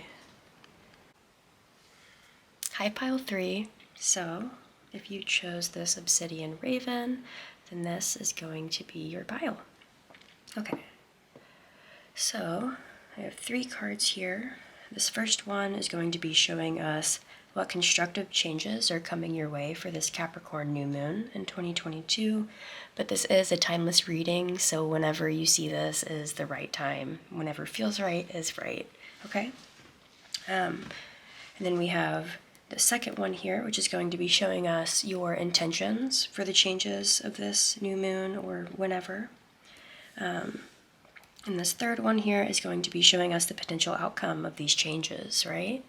Hi, Pile 3. So, if you chose this Obsidian Raven, then this is going to be your pile. Okay. So, I have 3 cards here. This first one is going to be showing us what constructive changes are coming your way for this Capricorn new moon in 2022. But this is a timeless reading, so whenever you see this is the right time. Whenever feels right is right, okay? And then we have the second one here, which is going to be showing us your intentions for the changes of this new moon or whenever. And this third one here is going to be showing us the potential outcome of these changes, right?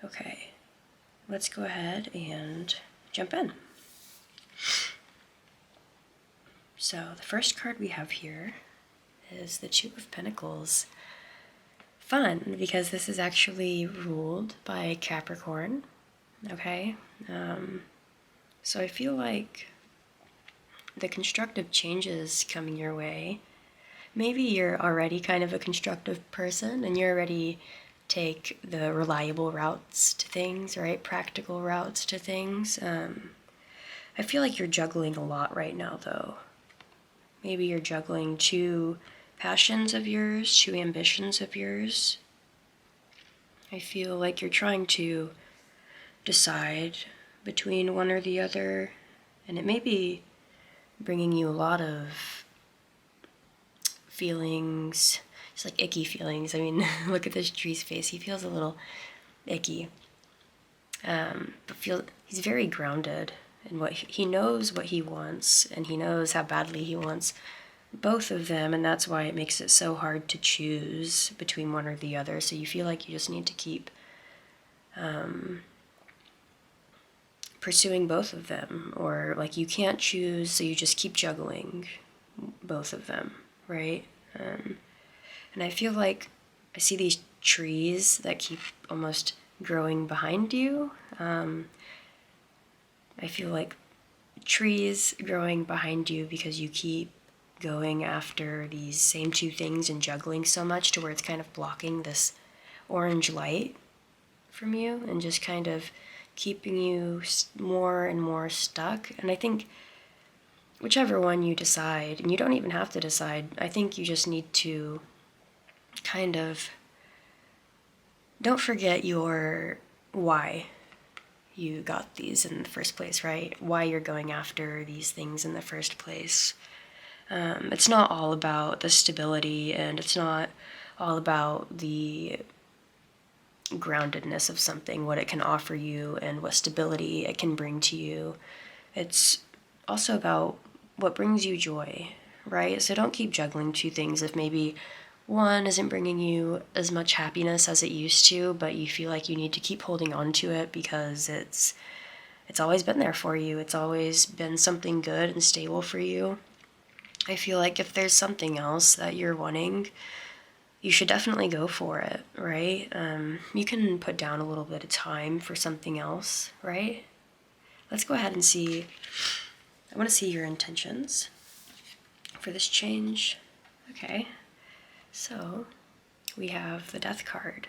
Okay, let's go ahead and jump in. So the first card we have here is the Two of Pentacles. Fun, because this is actually ruled by Capricorn, okay? So I feel like the constructive changes coming your way, maybe you're already kind of a constructive person and you already take the reliable routes to things, right? Practical routes to things. I feel like you're juggling a lot right now, though. Maybe you're juggling two passions of yours, two ambitions of yours. I feel like you're trying to decide between one or the other, and it may be bringing you a lot of feelings, just like icky feelings. I mean, look at this tree's face. He feels a little icky, but he's very grounded in what he knows what he wants, and he knows how badly he wants both of them, and that's why it makes it so hard to choose between one or the other. So you feel like you just need to keep pursuing both of them, or like you can't choose, so you just keep juggling both of them, right? And I feel like I see these trees that keep almost growing behind you. I feel like trees growing behind you because you keep going after these same two things and juggling so much to where it's kind of blocking this orange light from you and just kind of keeping you more and more stuck. And I think whichever one you decide, and you don't even have to decide, I think you just need to kind of don't forget your why you got these in the first place, right? Why you're going after these things in the first place. It's not all about the stability, and it's not all about the groundedness of something, what it can offer you and what stability it can bring to you. It's also about what brings you joy, right? So don't keep juggling two things if maybe one isn't bringing you as much happiness as it used to, but you feel like you need to keep holding on to it because it's always been there for you. It's always been something good and stable for you. I feel like if there's something else that you're wanting, you should definitely go for it, right? You can put down a little bit of time for something else, right? Let's go ahead and see. I want to see your intentions for this change. Okay, so we have the Death card.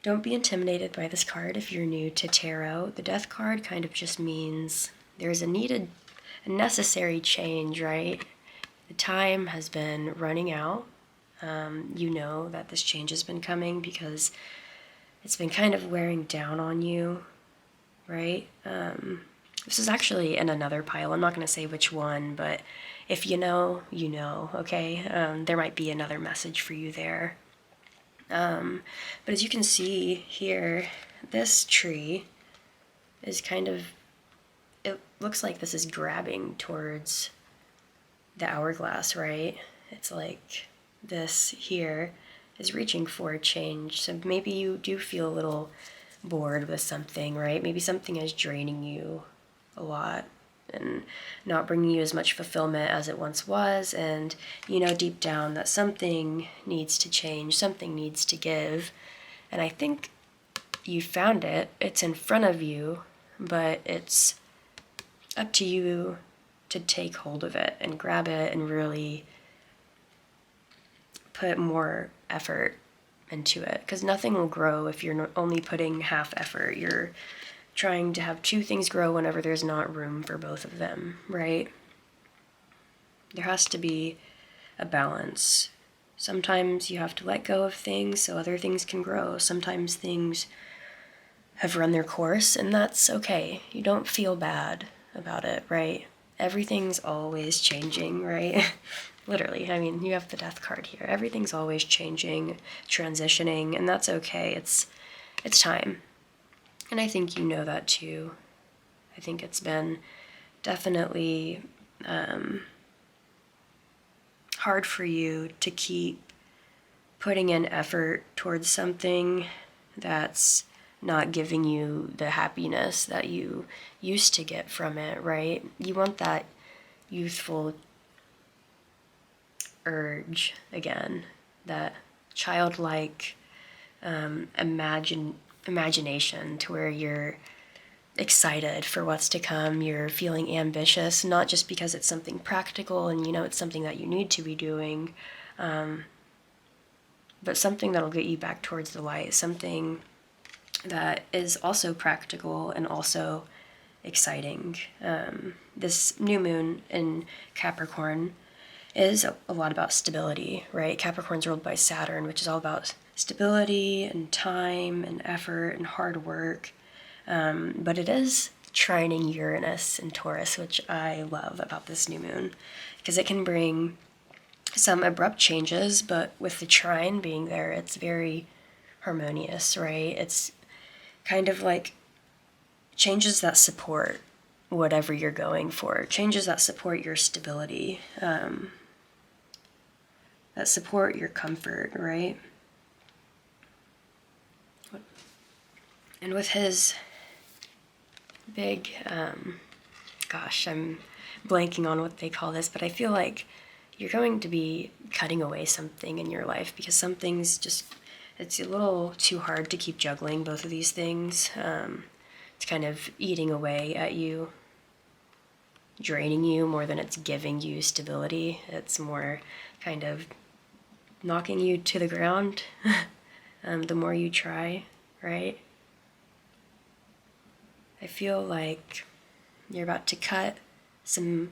Don't be intimidated by this card if you're new to tarot. The Death card kind of just means there's a necessary change, right? The time has been running out. You know that this change has been coming because it's been kind of wearing down on you, right? This is actually in another pile. I'm not going to say which one, but if you know, you know, okay? There might be another message for you there. But as you can see here, this tree is kind of, it looks like this is grabbing towards the hourglass, right? It's like this here is reaching for a change. So maybe you do feel a little bored with something, right? Maybe something is draining you a lot and not bringing you as much fulfillment as it once was, and you know deep down that something needs to change, something needs to give, and I think you found it. It's in front of you, but it's up to you to take hold of it and grab it and really put more effort into it, because nothing will grow if you're only putting half effort. You're trying to have two things grow whenever there's not room for both of them, right? There has to be a balance. Sometimes you have to let go of things so other things can grow. Sometimes things have run their course, and that's okay. You don't feel bad about it, right? Everything's always changing, right? Literally, I mean, you have the death card here. Everything's always changing, transitioning, and that's okay. It's time. And I think you know that too. I think it's been definitely hard for you to keep putting in effort towards something that's not giving you the happiness that you used to get from it, right? You want that youthful urge again, that childlike imagination to where you're excited for what's to come, you're feeling ambitious, not just because it's something practical and you know it's something that you need to be doing, but something that'll get you back towards the light, something that is also practical and also exciting. This new moon in Capricorn is a lot about stability, right? Capricorn's ruled by Saturn, which is all about stability and time and effort and hard work. But it is trining Uranus and Taurus, which I love about this new moon, because it can bring some abrupt changes, but with the trine being there, it's very harmonious, right? It's kind of like changes that support whatever you're going for, changes that support your stability, that support your comfort, right? And with his big, gosh, I'm blanking on what they call this, but I feel like you're going to be cutting away something in your life because something's just, it's a little too hard to keep juggling both of these things. It's kind of eating away at you, draining you more than it's giving you stability. It's more kind of knocking you to the ground the more you try, right? I feel like you're about to cut some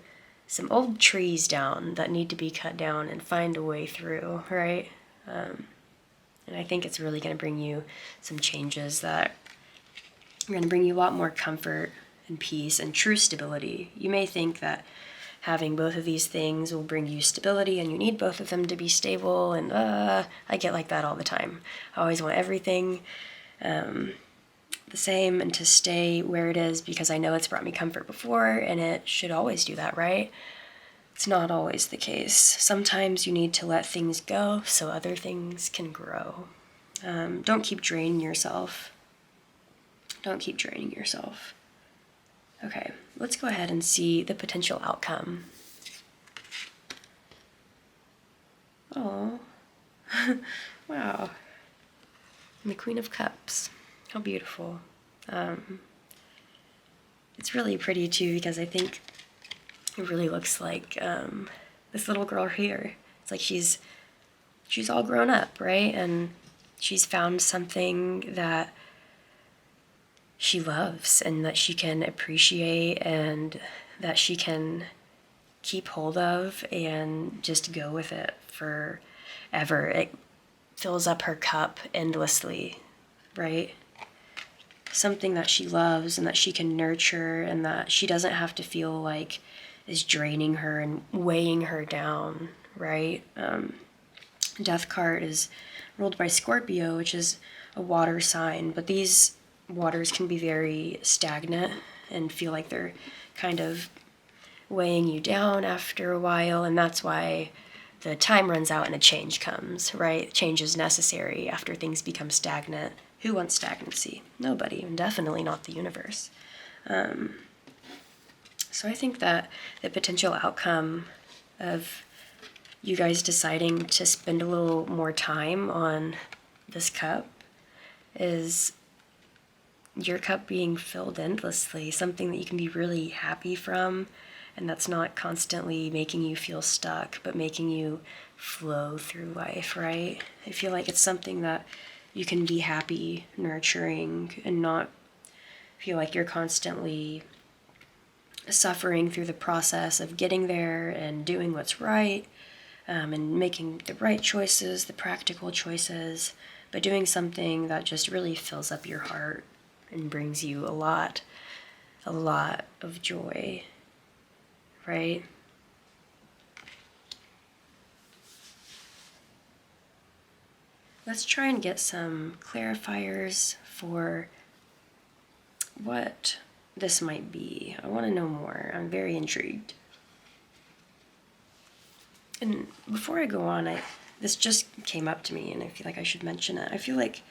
old trees down that need to be cut down and find a way through, right? And I think it's really going to bring you some changes that are going to bring you a lot more comfort and peace and true stability. You may think that having both of these things will bring you stability and you need both of them to be stable, and I get like that all the time. I always want everything the same and to stay where it is because I know it's brought me comfort before and it should always do that, right? It's not always the case. Sometimes you need to let things go so other things can grow. Don't keep draining yourself. Don't keep draining yourself. Okay, let's go ahead and see the potential outcome. Oh, wow. And the Queen of Cups. How beautiful. It's really pretty too because I think it really looks like this little girl here. It's like she's all grown up, right? And she's found something that she loves and that she can appreciate and that she can keep hold of and just go with it forever. It fills up her cup endlessly, right? Something that she loves and that she can nurture and that she doesn't have to feel like is draining her and weighing her down, right? Death card is ruled by Scorpio, which is a water sign, but these waters can be very stagnant and feel like they're kind of weighing you down after a while, and that's why the time runs out and a change comes, right? Change is necessary after things become stagnant. Who wants stagnancy? Nobody, and definitely not the universe. So I think that the potential outcome of you guys deciding to spend a little more time on this cup is your cup being filled endlessly, something that you can be really happy from, and that's not constantly making you feel stuck, but making you flow through life, right? I feel like it's something that you can be happy, nurturing, and not feel like you're constantly suffering through the process of getting there and doing what's right, and making the right choices, the practical choices, but doing something that just really fills up your heart and brings you a lot of joy, right? Let's try and get some clarifiers for what this might be. I want to know more. I'm very intrigued. And before I go on, this just came up to me, and I feel like I should mention it. I feel like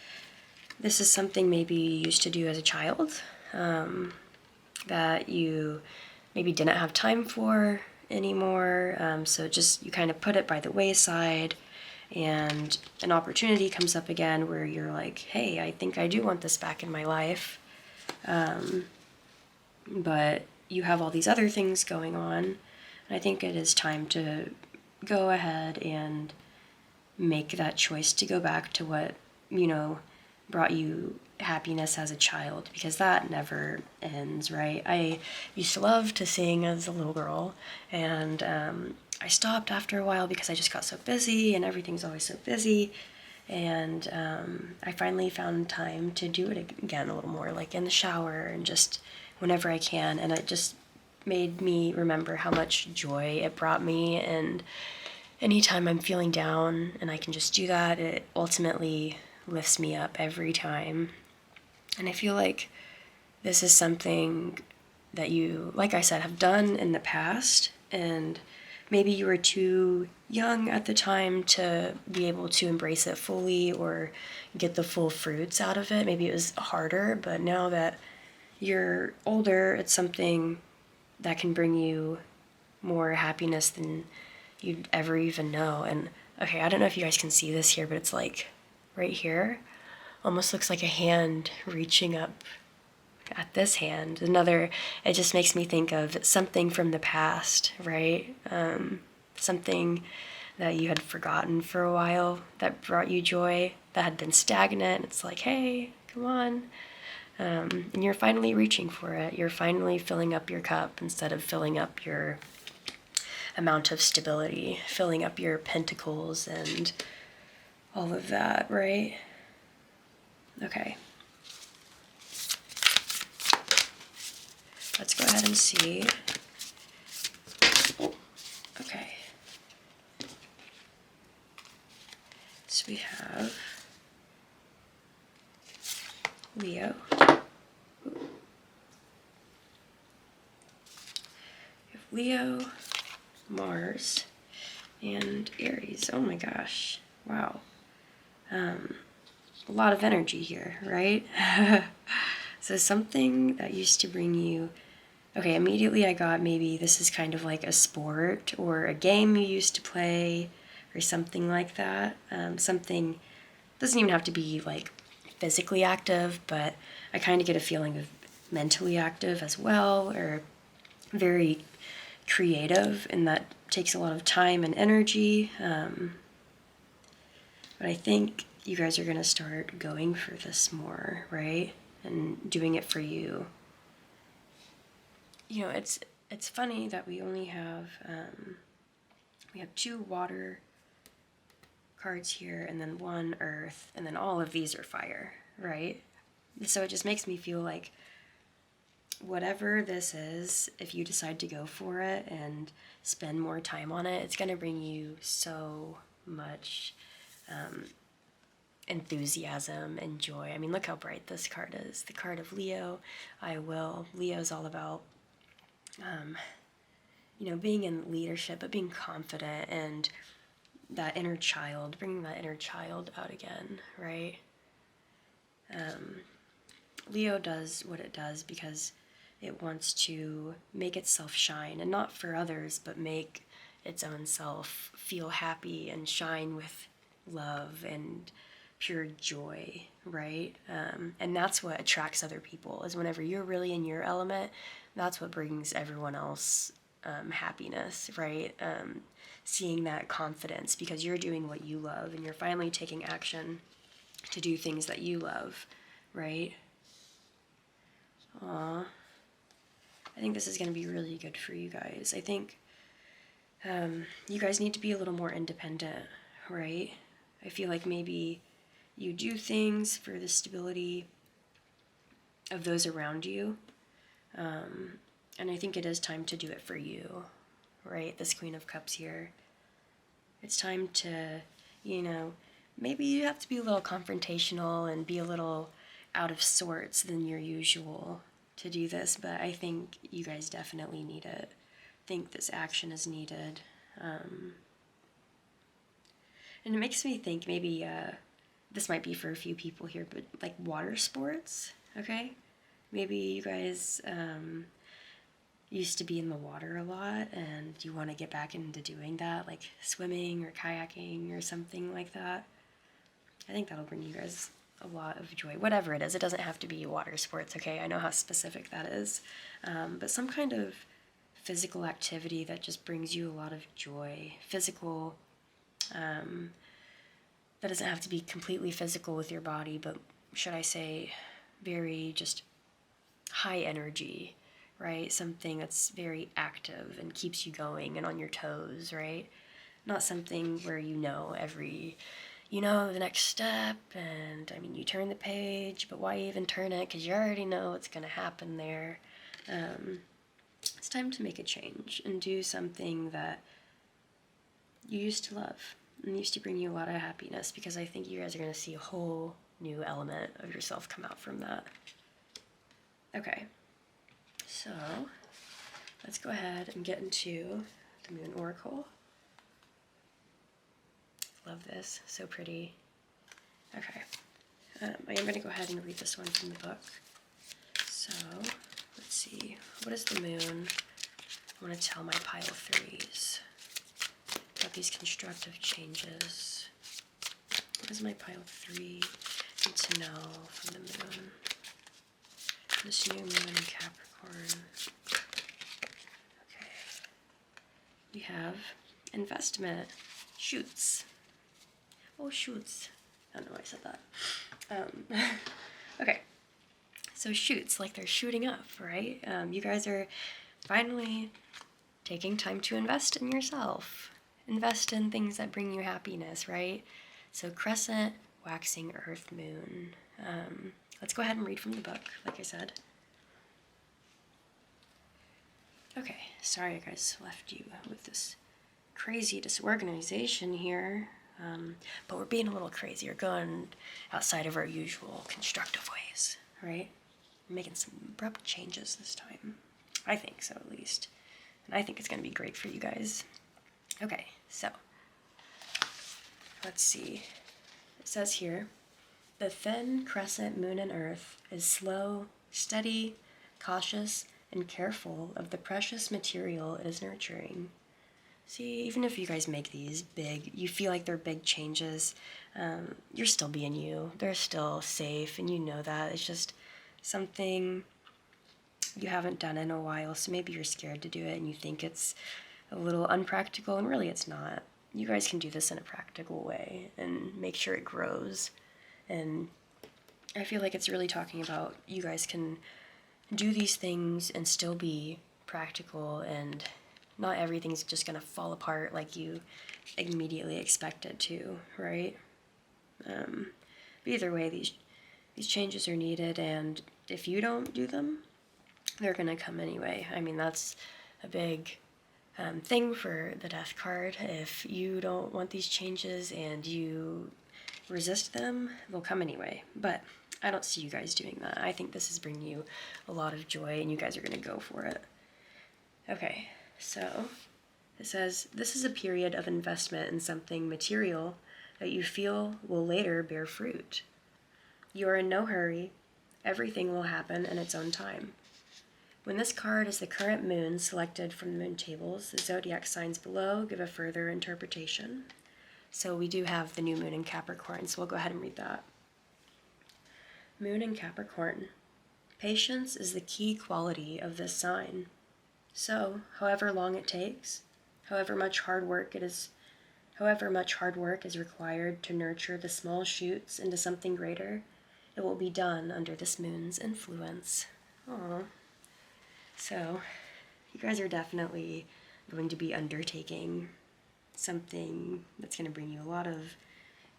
this is something maybe you used to do as a child, that you maybe didn't have time for anymore, so just you kind of put it by the wayside, and an opportunity comes up again where you're like, hey, I think I do want this back in my life, but you have all these other things going on, and I think it is time to go ahead and make that choice to go back to what, brought you happiness as a child, because that never ends, right? I used to love to sing as a little girl, and I stopped after a while because I just got so busy, and everything's always so busy, and I finally found time to do it again a little more, like in the shower and just whenever I can, and it just made me remember how much joy it brought me, and anytime I'm feeling down and I can just do that, it ultimately lifts me up every time. And I feel like this is something that you, like I said, have done in the past, and maybe you were too young at the time to be able to embrace it fully or get the full fruits out of it. Maybe it was harder, but now that you're older, it's something that can bring you more happiness than you'd ever even know. And okay, I don't know if you guys can see this here, but it's like right here, almost looks like a hand reaching up at this hand. It just makes me think of something from the past, right? Something that you had forgotten for a while that brought you joy, that had been stagnant. It's like, hey, come on. And you're finally reaching for it. You're finally filling up your cup instead of filling up your amount of stability, filling up your pentacles and all of that, right? Okay. Let's go ahead and see. Oh, okay. So we have Leo. We have Leo, Mars, and Aries. Oh my gosh. Wow. A lot of energy here, right? So something that used to bring you... Okay, immediately I got maybe this is kind of like a sport or a game you used to play or something like that. Something doesn't even have to be like physically active, but I kind of get a feeling of mentally active as well, or very creative, and that takes a lot of time and energy. But I think you guys are going to start going for this more, right? And doing it for you. You know, it's funny that we only have we have 2 water cards here, and then 1 earth, and then all of these are fire, right? So it just makes me feel like whatever this is, if you decide to go for it and spend more time on it, it's going to bring you so much enthusiasm and joy. I mean, look how bright this card is. The card of Leo, I will. Leo's all about, being in leadership, but being confident and that inner child, bringing that inner child out again, right? Leo does what it does because it wants to make itself shine, and not for others, but make its own self feel happy and shine with love and pure joy, right? And that's what attracts other people, is whenever you're really in your element, that's what brings everyone else happiness, right? Seeing that confidence because you're doing what you love and you're finally taking action to do things that you love, right? Aww. I think this is going to be really good for you guys. I think you guys need to be a little more independent, right? I feel like maybe you do things for the stability of those around you. And I think it is time to do it for you, right? This Queen of Cups here. It's time to, maybe you have to be a little confrontational and be a little out of sorts than your usual to do this, but I think you guys definitely need it. I think this action is needed. And it makes me think maybe this might be for a few people here, but like water sports, okay? Maybe you guys used to be in the water a lot and you want to get back into doing that, like swimming or kayaking or something like that. I think that'll bring you guys a lot of joy, whatever it is. It doesn't have to be water sports, okay? I know how specific that is. But some kind of physical activity that just brings you a lot of joy. Physical, that doesn't have to be completely physical with your body, but should I say very just high energy, right? Something that's very active and keeps you going and on your toes, right? Not something where the next step, and I mean, you turn the page, but why even turn it? Because you already know what's going to happen there. It's time to make a change and do something that you used to love and used to bring you a lot of happiness, because I think you guys are going to see a whole new element of yourself come out from that. Okay, so let's go ahead and get into the Moon Oracle. Love this, so pretty. Okay, I am going to go ahead and read this one from the book. So, let's see, what is the moon? I want to tell my pile of threes about these constructive changes. What does my pile of three need to know from the moon? This new moon in Capricorn. Okay, we have investment, shoots. Oh, shoots. I don't know why I said that. Okay, so shoots, like they're shooting up, right? You guys are finally taking time to invest in yourself. Invest in things that bring you happiness, right? So crescent, waxing, earth, moon. Let's go ahead and read from the book, like I said. Okay, sorry I guys left you with this crazy disorganization here. But we're being a little crazy. We're going outside of our usual constructive ways, right? We're making some abrupt changes this time. I think so, at least. And I think it's going to be great for you guys. Okay, so let's see. It says here, the thin crescent moon and earth is slow, steady, cautious, and careful of the precious material it is nurturing. See, even if you guys make these big, you feel like they're big changes, you're still being you. They're still safe, and you know that. It's just something you haven't done in a while, so maybe you're scared to do it and you think it's a little unpractical, and really it's not. You guys can do this in a practical way and make sure it grows. And I feel like it's really talking about you guys can do these things and still be practical, and not everything's just going to fall apart like you immediately expect it to, right? But either way, these changes are needed, and if you don't do them, they're going to come anyway. I mean, that's a big thing for the Death card. If you don't want these changes and you resist them, they'll come anyway. But I don't see you guys doing that. I think this is bringing you a lot of joy, and you guys are going to go for it. Okay. So, it says, this is a period of investment in something material that you feel will later bear fruit. You are in no hurry. Everything will happen in its own time. When this card is the current moon selected from the moon tables, the zodiac signs below give a further interpretation. So we do have the new moon in Capricorn, so we'll go ahead and read that. Moon in Capricorn. Patience is the key quality of this sign. So, however long it takes, however much hard work is required to nurture the small shoots into something greater, it will be done under this moon's influence. Aww. So, you guys are definitely going to be undertaking something that's going to bring you a lot of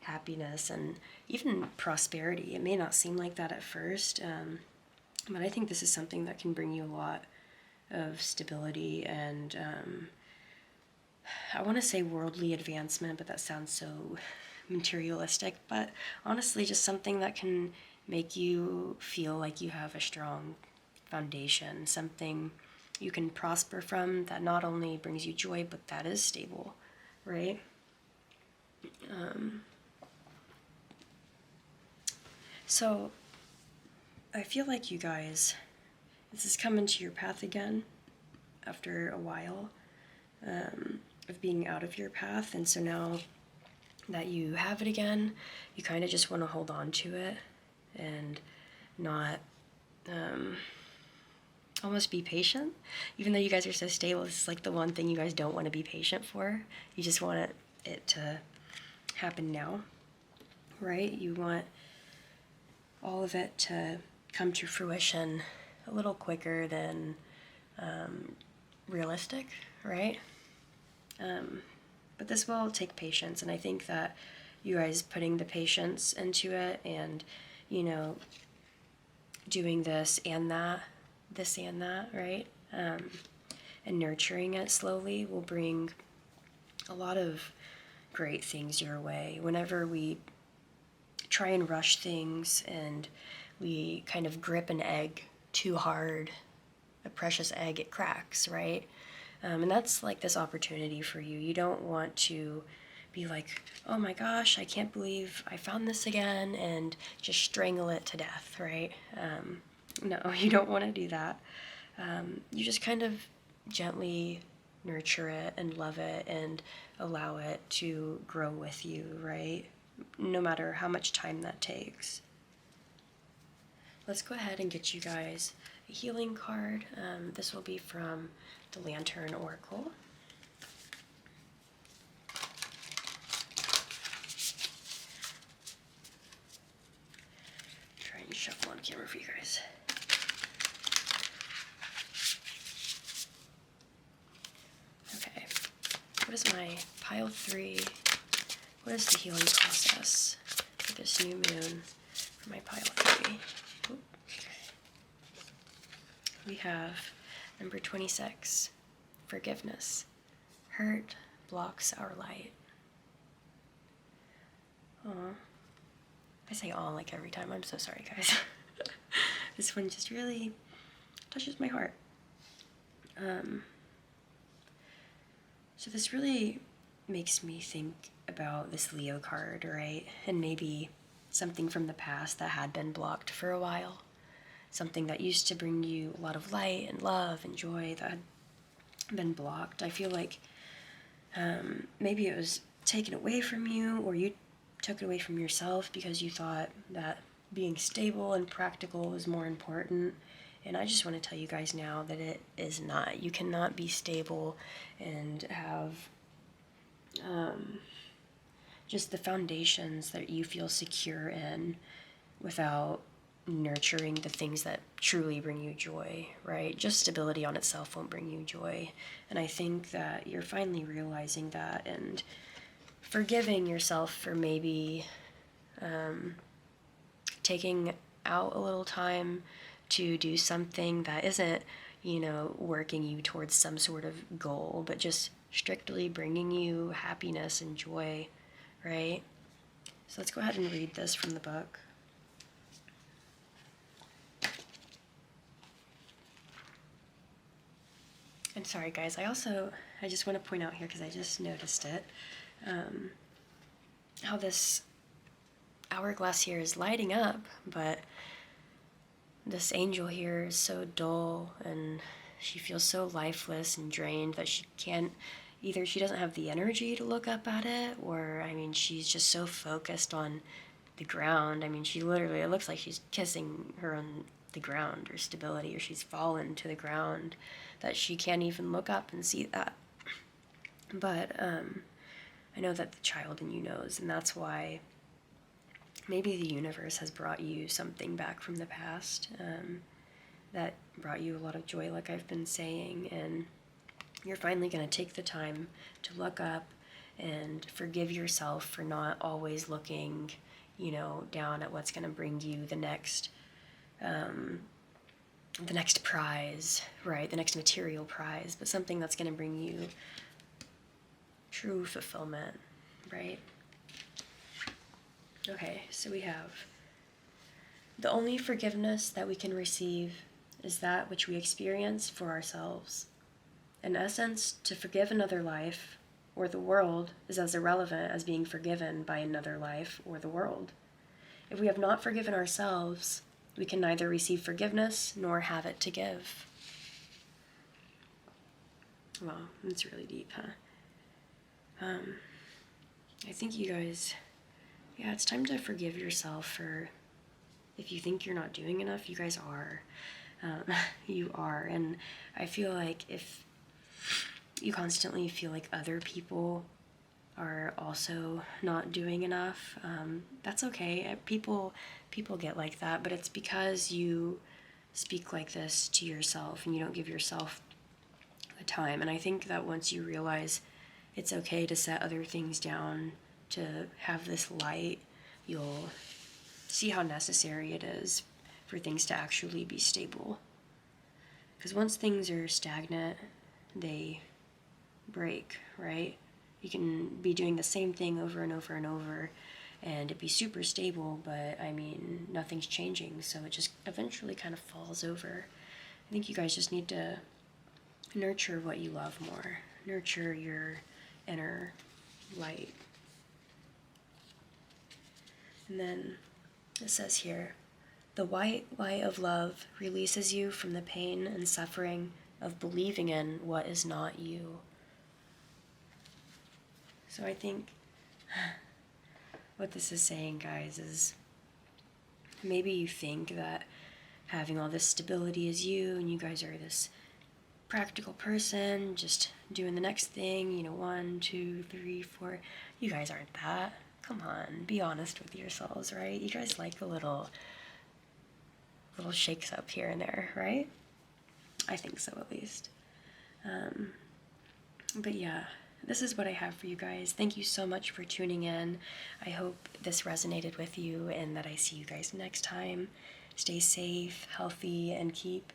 happiness and even prosperity. It may not seem like that at first, But I think this is something that can bring you a lot of stability and I want to say worldly advancement, but that sounds so materialistic. But honestly, just something that can make you feel like you have a strong foundation, something you can prosper from that not only brings you joy, but that is stable, right? So I feel like you guys, this is coming to your path again after a while of being out of your path. And so now that you have it again, you kind of just want to hold on to it and not almost be patient. Even though you guys are so stable, this is like the one thing you guys don't want to be patient for. You just want it to happen now, right? You want all of it to come to fruition a little quicker than realistic, right? But this will take patience, and I think that you guys putting the patience into it and, you know, doing this and that, right? And nurturing it slowly will bring a lot of great things your way. Whenever we try and rush things and we kind of grip an egg too hard, a precious egg, it cracks, right? And that's like this opportunity for you. You don't want to be like, oh my gosh, I can't believe I found this again, and just strangle it to death, right? No, you don't want to do that. You just kind of gently nurture it and love it and allow it to grow with you, right? No matter how much time that takes. Let's go ahead and get you guys a healing card. This will be from the Lantern Oracle. Try and shuffle on camera for you guys. Okay, what is my pile 3? What is the healing process for this new moon for my pile 3? Oop. We have number 26, forgiveness. Hurt blocks our light. Aw. I say aw like every time. I'm so sorry, guys. This one just really touches my heart. So this really makes me think about this Leo card, right? And maybe something from the past that had been blocked for a while. Something that used to bring you a lot of light and love and joy that had been blocked. I feel like maybe it was taken away from you, or you took it away from yourself because you thought that being stable and practical was more important. And I just want to tell you guys now that it is not. You cannot be stable and have just the foundations that you feel secure in without nurturing the things that truly bring you joy, right? Just stability on itself won't bring you joy. And I think that you're finally realizing that and forgiving yourself for maybe taking out a little time to do something that isn't, working you towards some sort of goal, but just strictly bringing you happiness and joy, right? So let's go ahead and read this from the book. And sorry guys, I just want to point out here, because I just noticed it, how this hourglass here is lighting up, but this angel here is so dull and she feels so lifeless and drained that she can't, either she doesn't have the energy to look up at it, or she's just so focused on the ground. She literally, it looks like she's kissing her on the ground, or stability, or she's fallen to the ground, that she can't even look up and see that. But I know that the child in you knows, and that's why maybe the universe has brought you something back from the past that brought you a lot of joy, like I've been saying, and you're finally going to take the time to look up and forgive yourself for not always looking, down at what's going to bring you the next the next prize, right? The next material prize, but something that's going to bring you true fulfillment, right? Okay, so we have the only forgiveness that we can receive is that which we experience for ourselves. In essence, to forgive another life or the world is as irrelevant as being forgiven by another life or the world. If we have not forgiven ourselves, we can neither receive forgiveness nor have it to give. Wow, that's really deep, huh? I think you guys, yeah, it's time to forgive yourself for, if you think you're not doing enough, you guys are. You are. And I feel like if you constantly feel like other people are also not doing enough, that's okay. People get like that, but it's because you speak like this to yourself and you don't give yourself the time. And I think that once you realize it's okay to set other things down, to have this light, you'll see how necessary it is for things to actually be stable. Because once things are stagnant, they break, right? You can be doing the same thing over and over and over and it be super stable, but I mean, nothing's changing, so it just eventually kind of falls over. I think you guys just need to nurture what you love more. Nurture your inner light. And then it says here, the white light of love releases you from the pain and suffering of believing in what is not you. So I think what this is saying, guys, is maybe you think that having all this stability is you, and you guys are this practical person, just doing the next thing, 1, 2, 3, 4. You guys aren't that. Come on, be honest with yourselves, right? You guys like the little shakes up here and there, right? I think so, at least. But yeah, this is what I have for you guys. Thank you so much for tuning in. I hope this resonated with you and that I see you guys next time. Stay safe, healthy, and keep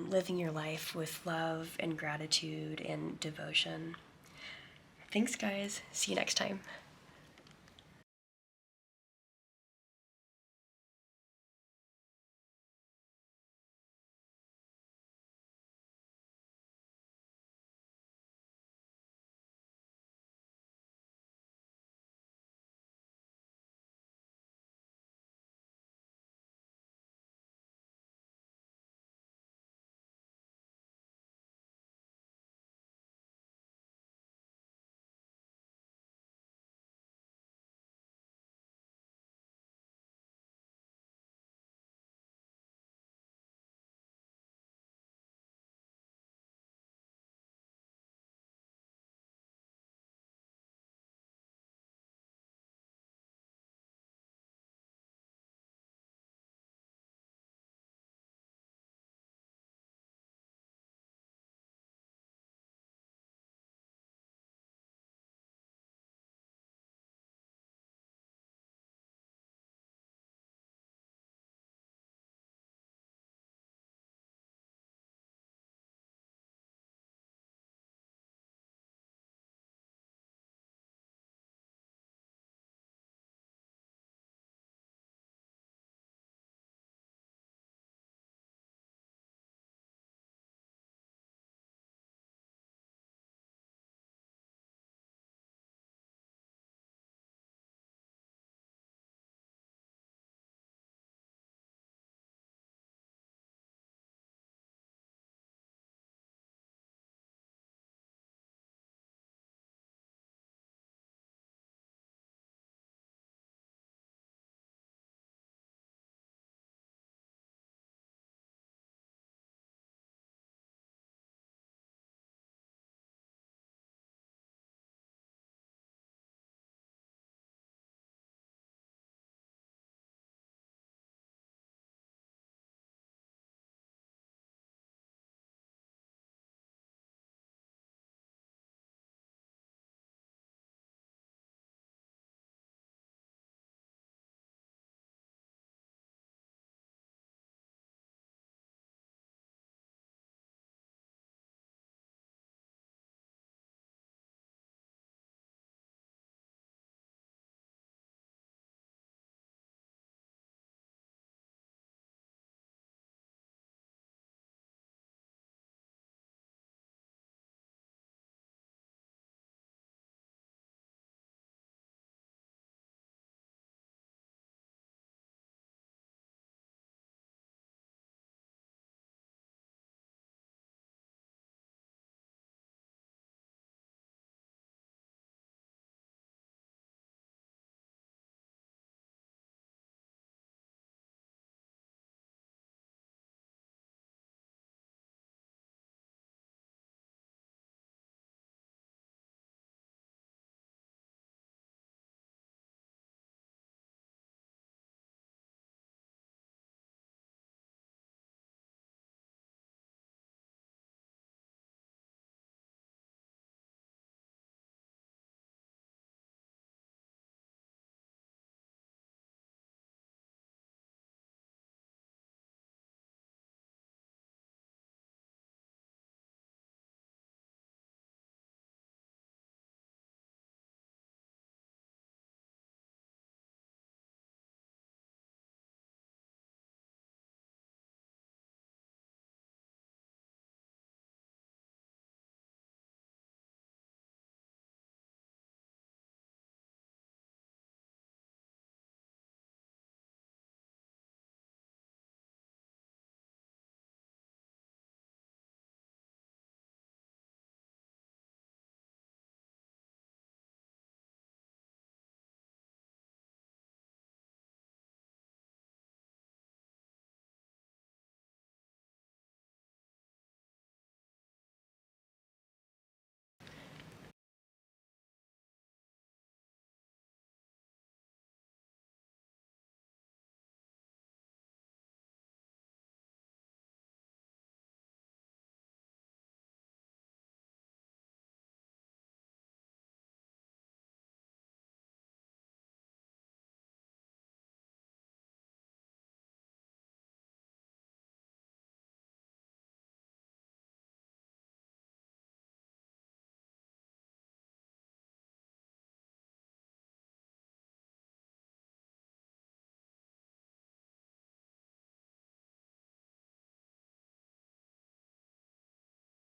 living your life with love and gratitude and devotion. Thanks, guys. See you next time.